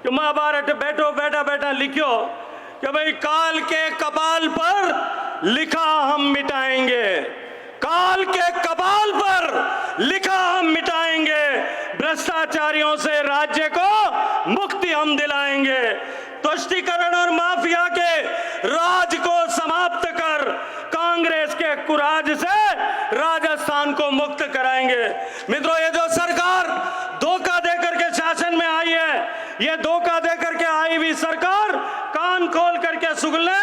कि मैं बार बैठो बैठा बैठा लिखो कि भाई काल के कपाल पर लिखा हम मिटाएंगे, काल के कपाल पर लिखा हम मिटाएंगे, भ्रष्टाचारियों से राज्य को मुक्ति हम दिलाएंगे, तुष्टीकरण और माफिया के राज को समाप्त कर कांग्रेस के कुराज से राजस्थान को मुक्त कराएंगे। मित्रों, ये जो सरकार धोखा देकर के शासन में आई है, ये धोखा देकर के आई हुई सरकार कान खोल करके सुन ले,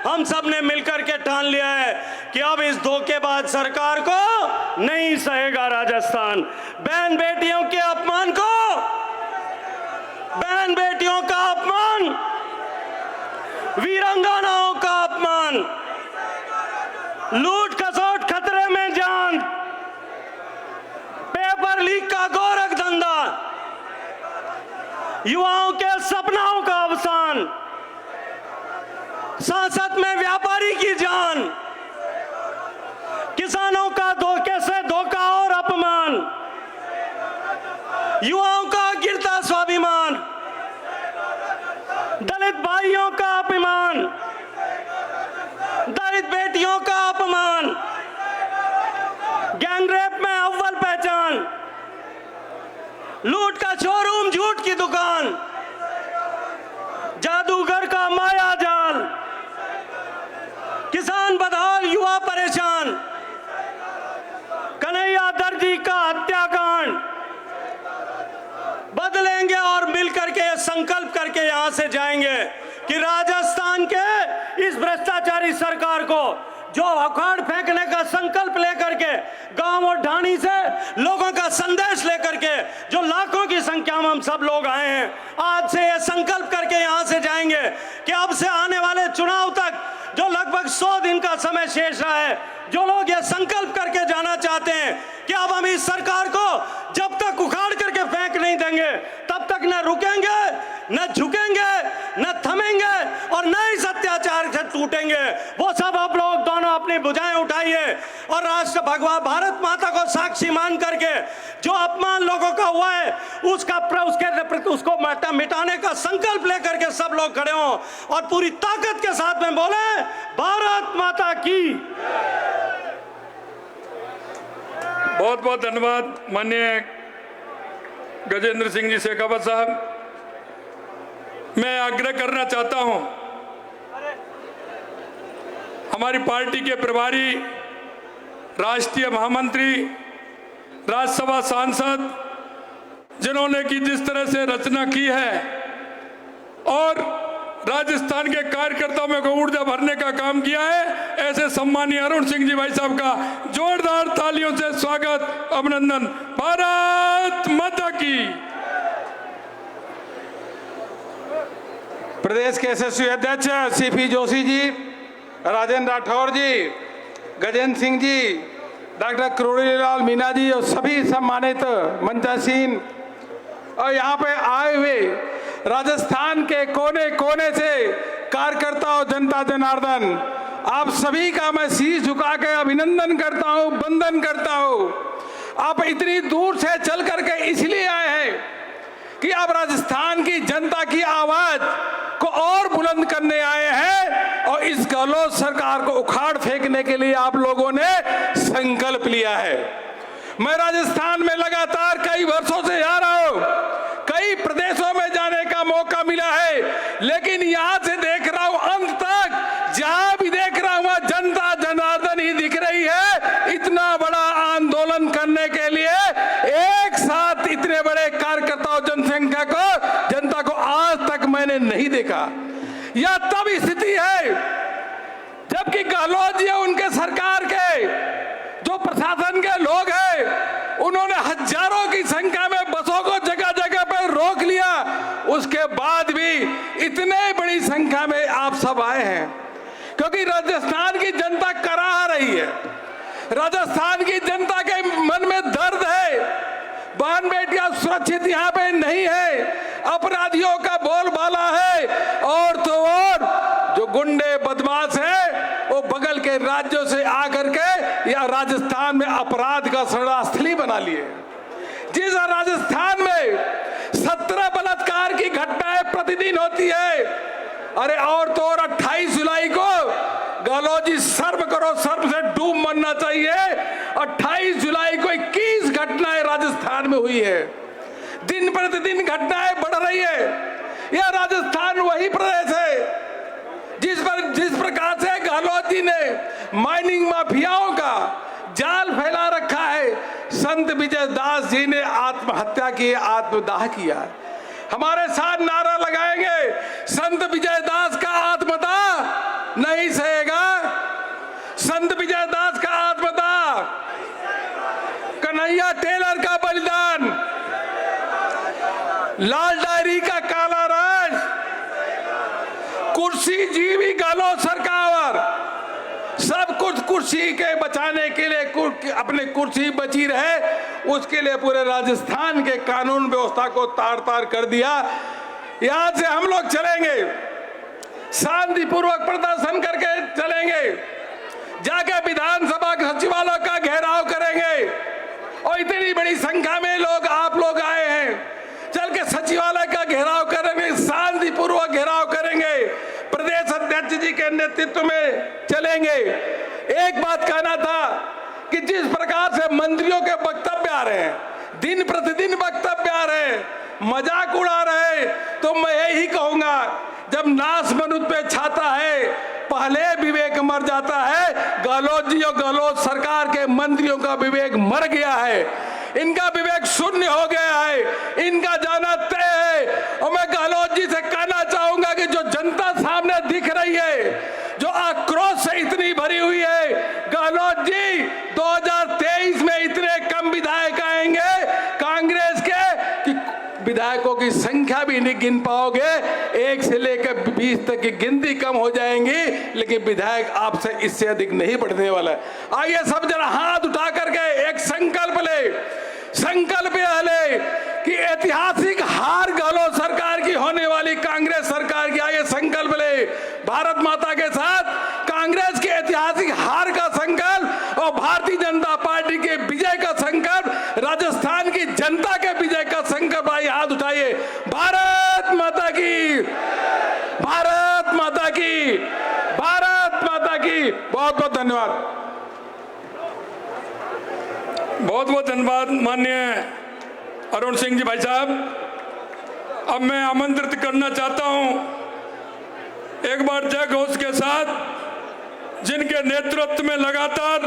हम सब ने मिलकर के ठान लिया है कि अब इस धोखेबाज सरकार को नहीं सहेगा राजस्थान। बहन बेटियों के अपमान को, बहन बेटियों का अपमान, वीरांगनाओं का अपमान, लूट खसोट खतरे में जान, पेपर लीक का गोरख धंधा, युवाओं के सपनाओं का अवसान, संसद में व्यापारी की जान, किसानों का धोखे से धोखा और अपमान, युवाओं का गिरता स्वाभिमान, दलित भाइयों का अपमान, दलित बेटियों का अपमान, गैंगरेप में अव्वल पहचान, लूट का शोरूम, झूठ की दुकान, जादूगर का माया जाल, किसान बदहाल, युवा परेशान, कन्हैया दर्जी का हत्याकांड, बदलेंगे और मिलकर के संकल्प करके यहां से जाएंगे कि राजस्थान के इस भ्रष्टाचारी सरकार को जो अखाड़ फेंकने का संकल्प लेकर के गांव और ढाणी से लोगों का संदेश लेकर के जो लाखों की संख्या में हम सब लोग आए हैं, आज से ये संकल्प करके यहां से जाएंगे कि अब से आने वाले चुनाव तक जो लगभग 100 दिन का समय शेष रहा है, जो लोग ये संकल्प करके जाना चाहते हैं कि अब हम इस सरकार को जब तक उखाड़ करके फेंक नहीं देंगे तब तक न रुकेंगे, न झुकेंगे, न थमेंगे और न इस अत्याचार से टूटेंगे। वो सब आप लोग दोनों अपनी भुजाएं उठाइए और राष्ट्र भगवान भारत माता को साक्षी मान करके जो अपमान लोगों का हुआ है उसको मिटाने का संकल्प लेकर के सब लोग खड़े हों और पूरी ताकत के साथ में बोले भारत माता की। बहुत बहुत धन्यवाद माननीय गजेंद्र सिंह जी शेखावत साहब। मैं आग्रह करना चाहता हूं, हमारी पार्टी के प्रभारी, राष्ट्रीय महामंत्री, राज्यसभा सांसद जिन्होंने की जिस तरह से रचना की है और राजस्थान के कार्यकर्ताओं में को ऊर्जा भरने का काम किया है, ऐसे सम्मानीय अरुण सिंह जी भाई साहब का जोरदार तालियों से स्वागत, अभिनंदन। भारत माता की। प्रदेश के यशस्वी अध्यक्ष सीपी जोशी जी, राजेंद्र राठौर जी, गजेंद्र सिंह जी, डॉक्टर करोड़ीलाल मीना जी और सभी सम्मानित मंचासीन और यहाँ पे आए हुए राजस्थान के कोने कोने से कार्यकर्ता और जनता जनार्दन, आप सभी का मैं शीश झुका के अभिनंदन करता हूँ, वंदन करता हूँ। आप इतनी दूर से चल करके इसलिए आए हैं कि आप राजस्थान की जनता की आवाज को और बुलंद करने आए हैं और इस गलौज सरकार को उखाड़ फेंकने के लिए आप लोगों ने संकल्प लिया है। मैं राजस्थान में लगातार कई वर्षों से जा रहा हूं, कई प्रदेशों में जाने का मौका मिला है, लेकिन यहां से देख रहा हूं अंत तक जहां भी देख रहा हूं जनता जनार्दन ही दिख रही है। इतना बड़ा आंदोलन करने के लिए एक साथ इतने बड़े कार्यकर्ताओं जनसंख्या को जनता को आज तक मैंने नहीं देखा। यह तब स्थिति है जबकि गहलोत जी उनके सरकार के जो प्रशासन के लोग हैं उन्होंने हजारों की संख्या में बसों को जगह जगह पर रोक लिया, उसके बाद भी इतने बड़ी संख्या में आप सब आए हैं क्योंकि राजस्थान की जनता कराह रही है। राजस्थान की जनता के मन में दर्द है, बहन बेटियां सुरक्षित यहाँ पे नहीं है, अपराधियों का बोलबाला है और तो और जो गुंडे बदमाश है वो बगल के राज्यों से आकर के या राजस्थान में अपराध का शरणास्थली बना लिए। जिस राजस्थान में 17 बलात्कार की घटनाएं प्रतिदिन होती है, अरे और तो और 28 जुलाई को गहलोत जी सर्व करो, सर्व से डूब मरना चाहिए। 28 जुलाई को 21 घटनाएं राजस्थान में हुई है, दिन प्रतिदिन घटनाएं बढ़ रही है। यह राजस्थान वही प्रदेश है जिस प्रकार से गहलोत जी ने माइनिंग माफियाओं का जाल फैला रखा है, संत विजय दास जी ने आत्महत्या की, आत्मदाह किया। हमारे साथ नारा लगाएंगे, संत विजय दास का आत्मदाह नहीं सहेगा, संत विजय दास का आत्मदाह, कन्हैया टेलर का बलिदान, लाल डायरी का काला राज, कुर्सी जीवी गहलोत सरकार, सब कुछ कुर्सी के बचाने के लिए अपने कुर्सी बची रहे उसके लिए पूरे राजस्थान के कानून व्यवस्था को तार तार कर दिया। यहां से हम लोग चलेंगे, शांतिपूर्वक प्रदर्शन करके चलेंगे, जाके विधानसभा के सचिवालय का घेराव करेंगे और इतनी बड़ी संख्या में लोग आप लोग आए हैं, चल के सचिवालय का घेराव करेंगे, शांतिपूर्वक घेराव करेंगे, प्रदेश अध्यक्ष जी के नेतृत्व में चलेंगे। एक बात कहना था कि जिस प्रकार से मंत्रियों के वक्तव्य आ रहे हैं, दिन प्रतिदिन वक्तव्य आ रहे हैं, मजाक उड़ा रहे, तो मैं यही कहूंगा जब नाश मनुष्य पे छाता है पहले विवेक मर जाता है। गहलोत जी और गहलोत सरकार के मंत्रियों का विवेक मर गया है, इनका विवेक शून्य हो गया है, इनका जाना तय है। और मैं गहलोत जी से कहना चाहूंगा कि जो जनता सामने दिख रही है, जो आक्रोश से इतनी भरी हुई है, गहलोत जी 2023 में इतने कम विधायक आएंगे कांग्रेस के कि विधायकों की संख्या भी नहीं गिन पाओगे, 1 से लेकर 20 तक की गिनती कम हो जाएंगी, लेकिन विधायक आपसे इससे अधिक नहीं बढ़ने वाला है। आइए सब जरा हाथ उठा करके एक संकल्प ले, संकल्प यह ले कि ऐतिहासिक हार गहलोत सरकार की होने वाली कांग्रेस सरकार की। आइए संकल्प ले, भारत माता के साथ कांग्रेस की ऐतिहासिक हार का संकल्प और भारतीय जनता पार्टी के विजय का संकल्प, राजस्थान की जनता के विजय का संकल्प। आइए हाथ उठाइए, भारत माता की, भारत माता की, भारत माता की। बहुत बहुत धन्यवाद। बहुत बहुत धन्यवाद माननीय अरुण सिंह जी भाई साहब। अब मैं आमंत्रित करना चाहता हूं एक बार जय घोष के साथ, जिनके नेतृत्व में लगातार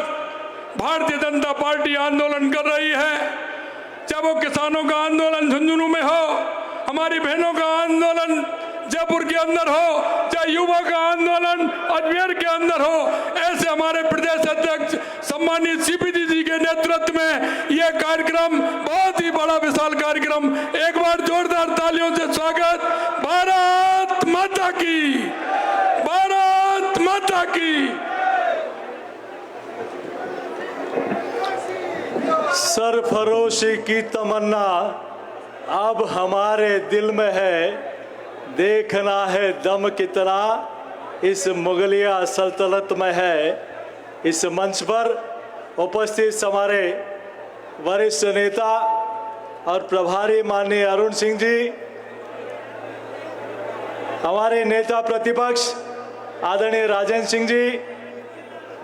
भारतीय जनता पार्टी आंदोलन कर रही है, जब वो किसानों का आंदोलन झुंझुनू में हो, हमारी बहनों का आंदोलन जयपुर के अंदर हो, चाहे युवा का आंदोलन अजमेर के अंदर हो, ऐसे हमारे प्रदेश अध्यक्ष सम्मानित सीपीजी जी के नेतृत्व में यह कार्यक्रम बहुत ही बड़ा विशाल कार्यक्रम, एक बार जोरदार तालियों से स्वागत। भारत माता की, भारत माता की। सरफरोशी की तमन्ना अब हमारे दिल में है, देखना है दम कितना इस मुगलिया सल्तनत में है। इस मंच पर उपस्थित हमारे वरिष्ठ नेता और प्रभारी माननीय अरुण सिंह जी, हमारे नेता प्रतिपक्ष आदरणीय राजेंद्र सिंह जी,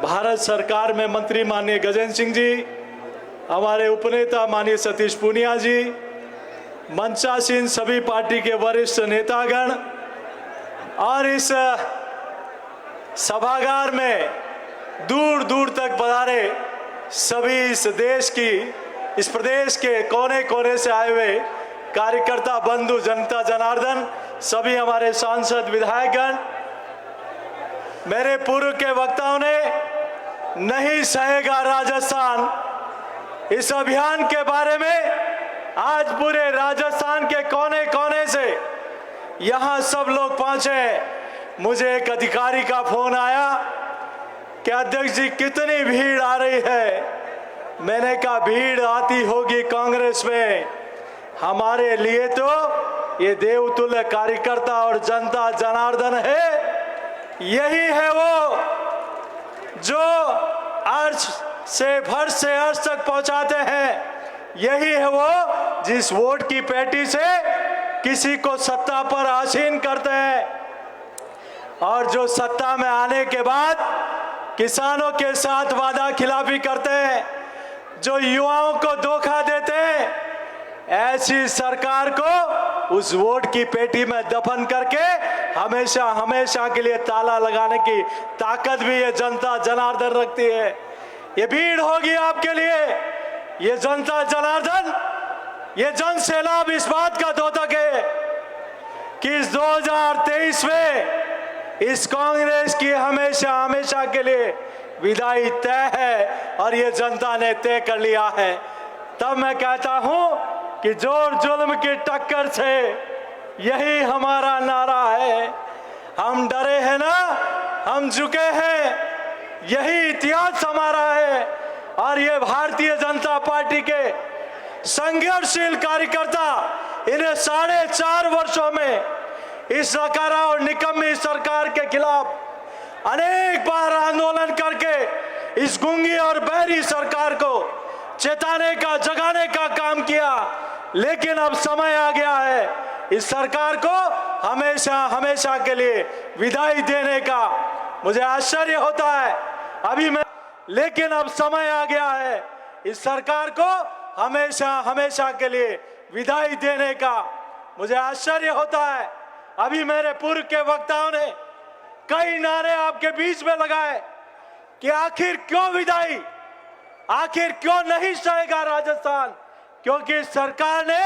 भारत सरकार में मंत्री माननीय गजेंद्र सिंह जी, हमारे उपनेता माननीय सतीश पूनिया जी, मंचासीन सभी पार्टी के वरिष्ठ नेतागण और इस सभागार में दूर दूर तक पधारे सभी इस देश की, इस प्रदेश के कोने कोने से आए हुए कार्यकर्ता बंधु, जनता जनार्दन, सभी हमारे सांसद विधायकगण, मेरे पूर्व के वक्ताओं ने नहीं सहेगा राजस्थान इस अभियान के बारे में आज पूरे राजस्थान के कोने कोने से यहाँ सब लोग पहुंचे। मुझे एक अधिकारी का फोन आया कि अध्यक्ष जी कितनी भीड़ आ रही है। मैंने कहा भीड़ आती होगी कांग्रेस में, हमारे लिए तो ये देवतुल्य कार्यकर्ता और जनता जनार्दन है। यही है वो जो अर्श से फर्श से अर्श तक पहुंचाते हैं। यही है वो जिस वोट की पेटी से किसी को सत्ता पर आसीन करते हैं और जो सत्ता में आने के बाद किसानों के साथ वादा खिलाफी करते हैं, जो युवाओं को धोखा देते हैं, ऐसी सरकार को उस वोट की पेटी में दफन करके हमेशा हमेशा के लिए ताला लगाने की ताकत भी ये जनता जनार्दन रखती है। ये भीड़ होगी आपके लिए, ये जनता जनार्दन, ये जन सैलाब इस बात का द्योतक है कि इस 2023 में इस कांग्रेस की हमेशा हमेशा के लिए विदाई तय है और ये जनता ने तय कर लिया है। तब मैं कहता हूं कि जोर जुल्म की टक्कर से यही हमारा नारा है। हम डरे हैं ना, हम झुके हैं, यही इतिहास हमारा है। और ये भारतीय जनता पार्टी के संघर्षशील कार्यकर्ता इन्हें 4.5 वर्षों में इस नकारा और निकम्मी सरकार के खिलाफ अनेक बार आंदोलन करके इस गूंगी और बहरी सरकार को चेताने का, जगाने का काम किया। लेकिन अब समय आ गया है इस सरकार को हमेशा हमेशा के लिए विदाई देने का। मुझे आश्चर्य होता है अभी मैं, लेकिन अब समय आ गया है इस सरकार को हमेशा हमेशा के लिए विदाई देने का। मुझे आश्चर्य होता है अभी मेरे पूर्व के वक्ताओं ने कई नारे आपके बीच में लगाए कि आखिर क्यों विदाई, आखिर क्यों नहीं सहेगा राजस्थान, क्योंकि सरकार ने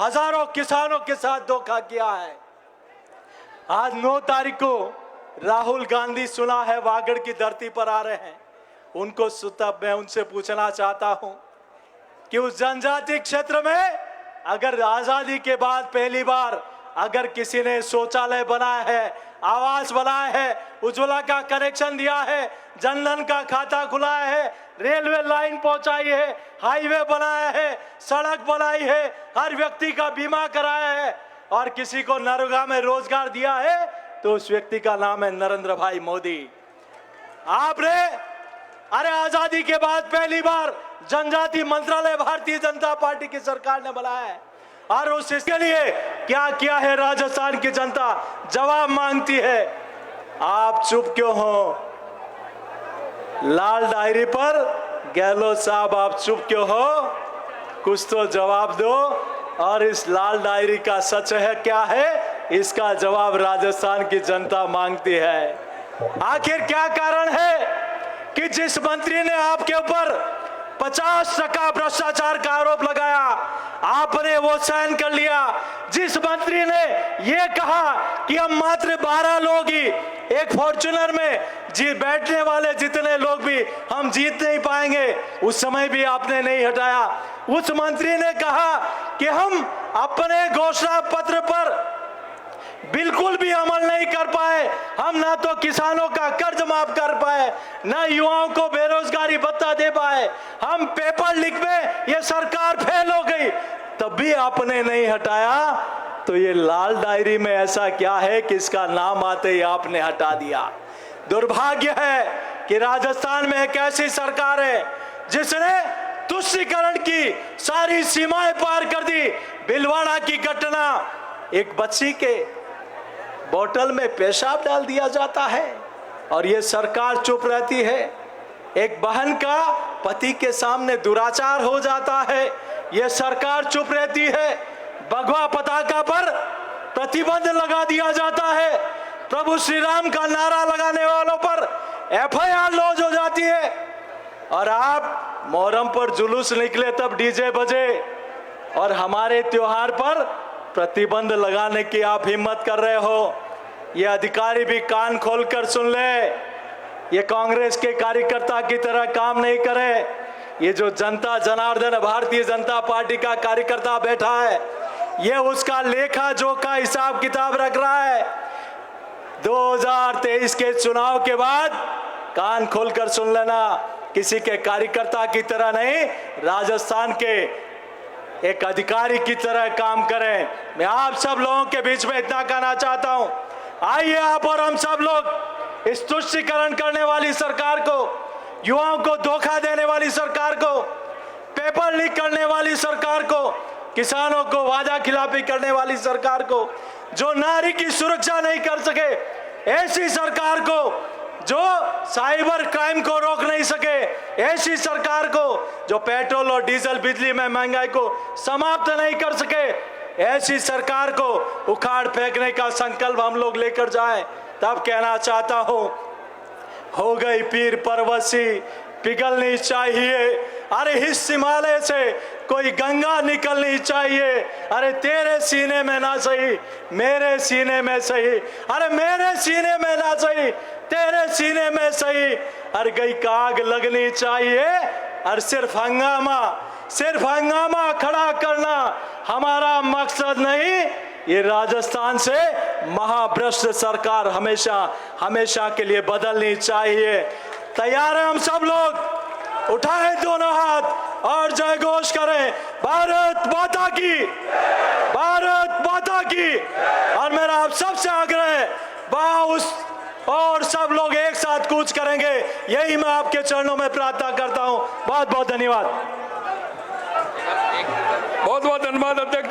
हजारों किसानों के साथ धोखा किया है। आज 9 तारीख को राहुल गांधी सुना है वागड़ की धरती पर आ रहे हैं। उनको तब मैं उनसे पूछना चाहता हूं कि उस जनजाति क्षेत्र में अगर आजादी के बाद पहली बार अगर किसी ने शौचालय बनाया है, आवास बनाया है, उज्ज्वला का कनेक्शन दिया है, जनधन का खाता खुलाया है, रेलवे लाइन पहुंचाई है, हाईवे बनाया है, सड़क बनाई है, हर व्यक्ति का बीमा कराया है और किसी को नरेगा में रोजगार दिया है, तो उस व्यक्ति का नाम है नरेंद्र भाई मोदी। आपने अरे आजादी के बाद पहली बार जनजाति मंत्रालय भारतीय जनता पार्टी की सरकार ने बनाया है और उसके लिए क्या किया है राजस्थान की जनता जवाब मांगती है। आप चुप क्यों हो? लाल डायरी पर गहलोत साहब आप चुप क्यों हो? कुछ तो जवाब दो। और इस लाल डायरी का सच है क्या है, इसका जवाब राजस्थान की जनता मांगती है। आखिर क्या कारण है कि जिस मंत्री ने आपके ऊपर 50% भ्रष्टाचार का आरोप लगाया, प्रोत्साहन कर लिया। जिस मंत्री ने ये कहा कि हम मात्र 12 लोग ही एक फॉर्च्यूनर में बैठने वाले जितने लोग भी हम जीत नहीं पाएंगे, उस समय भी आपने नहीं हटाया। उस मंत्री ने कहा कि हम अपने घोषणा पत्र पर बिल्कुल भी अमल नहीं कर पाए, हम ना तो किसानों का कर्ज माफ कर पाए, ना युवाओं को बेरोजगारी भत्ता दे पाए, हम पेपर लीक में ये सरकार फेल हो गई, तब भी आपने नहीं हटाया। तो ये लाल डायरी में ऐसा क्या है कि इसका नाम आते ही आपने हटा दिया। दुर्भाग्य है कि राजस्थान में एक ऐसी सरकार है जिसने तुष्टीकरण की सारी सीमाएं पार कर दी। भिलवाड़ा की घटना, एक बच्ची के बोतल में पेशाब डाल दिया जाता है और ये सरकार चुप रहती है। एक बहन का पति के सामने दुराचार हो जाता है, ये सरकार चुप रहती है। भगवा पताका पर प्रतिबंध लगा दिया जाता है, प्रभु श्री राम का नारा लगाने वालों पर एफआईआर लॉन्च हो जाती है। और आप मोहर्रम पर जुलूस निकले तब डीजे बजे और हमारे त्योहार पर प्रतिबंध लगाने की आप हिम्मत कर रहे हो। ये अधिकारी भी कान खोलकर सुन ले, ये कांग्रेस के कार्यकर्ता की तरह काम नहीं करे। ये जो जनता जनार्दन भारतीय जनता पार्टी का कार्यकर्ता बैठा है, ये उसका लेखा जोखा हिसाब किताब रख रहा है। 2023 के चुनाव के बाद कान खोलकर सुन लेना, किसी के कार्यकर्ता की तरह नहीं, राजस्थान के एक अधिकारी की तरह काम करें। मैं आप सब लोगों के बीच में इतना कहना चाहता हूं, आइए आप और हम सब लोग इस तुष्टीकरण करने वाली सरकार को, युवाओं को धोखा देने वाली सरकार को, पेपर लीक करने वाली सरकार को, किसानों को वादा खिलाफी करने वाली सरकार को, जो नारी की सुरक्षा नहीं कर सके, ऐसी सरकार को जो साइबर क्राइम को रोक नहीं सके, ऐसी सरकार को जो पेट्रोल और डीजल बिजली में महंगाई को समाप्त नहीं कर सके, ऐसी सरकार को उखाड़ फेंकने का संकल्प हम लोग लेकर जाएं। तब कहना चाहता हूं, हो गई पीर परवसी पिघलनी चाहिए, अरे इस हिमालय से कोई गंगा निकलनी चाहिए। अरे तेरे सीने में ना सही मेरे सीने में सही, अरे मेरे सीने में ना सही तेरे सीने में सही, हर गई का आग लगनी चाहिए। और सिर्फ हंगामा खड़ा करना हमारा मकसद नहीं। ये राजस्थान से महाभ्रष्ट सरकार हमेशा के लिए बदलनी चाहिए। तैयार है हम सब लोग, उठाएं दोनों हाथ और जय घोष करें, भारत माता की, भारत माता की। और मेरा आप सबसे आग्रह है, और सब लोग एक साथ कूच करेंगे, यही मैं आपके चरणों में प्रार्थना करता हूं। बहुत बहुत धन्यवाद। बहुत बहुत धन्यवाद अध्यक्ष।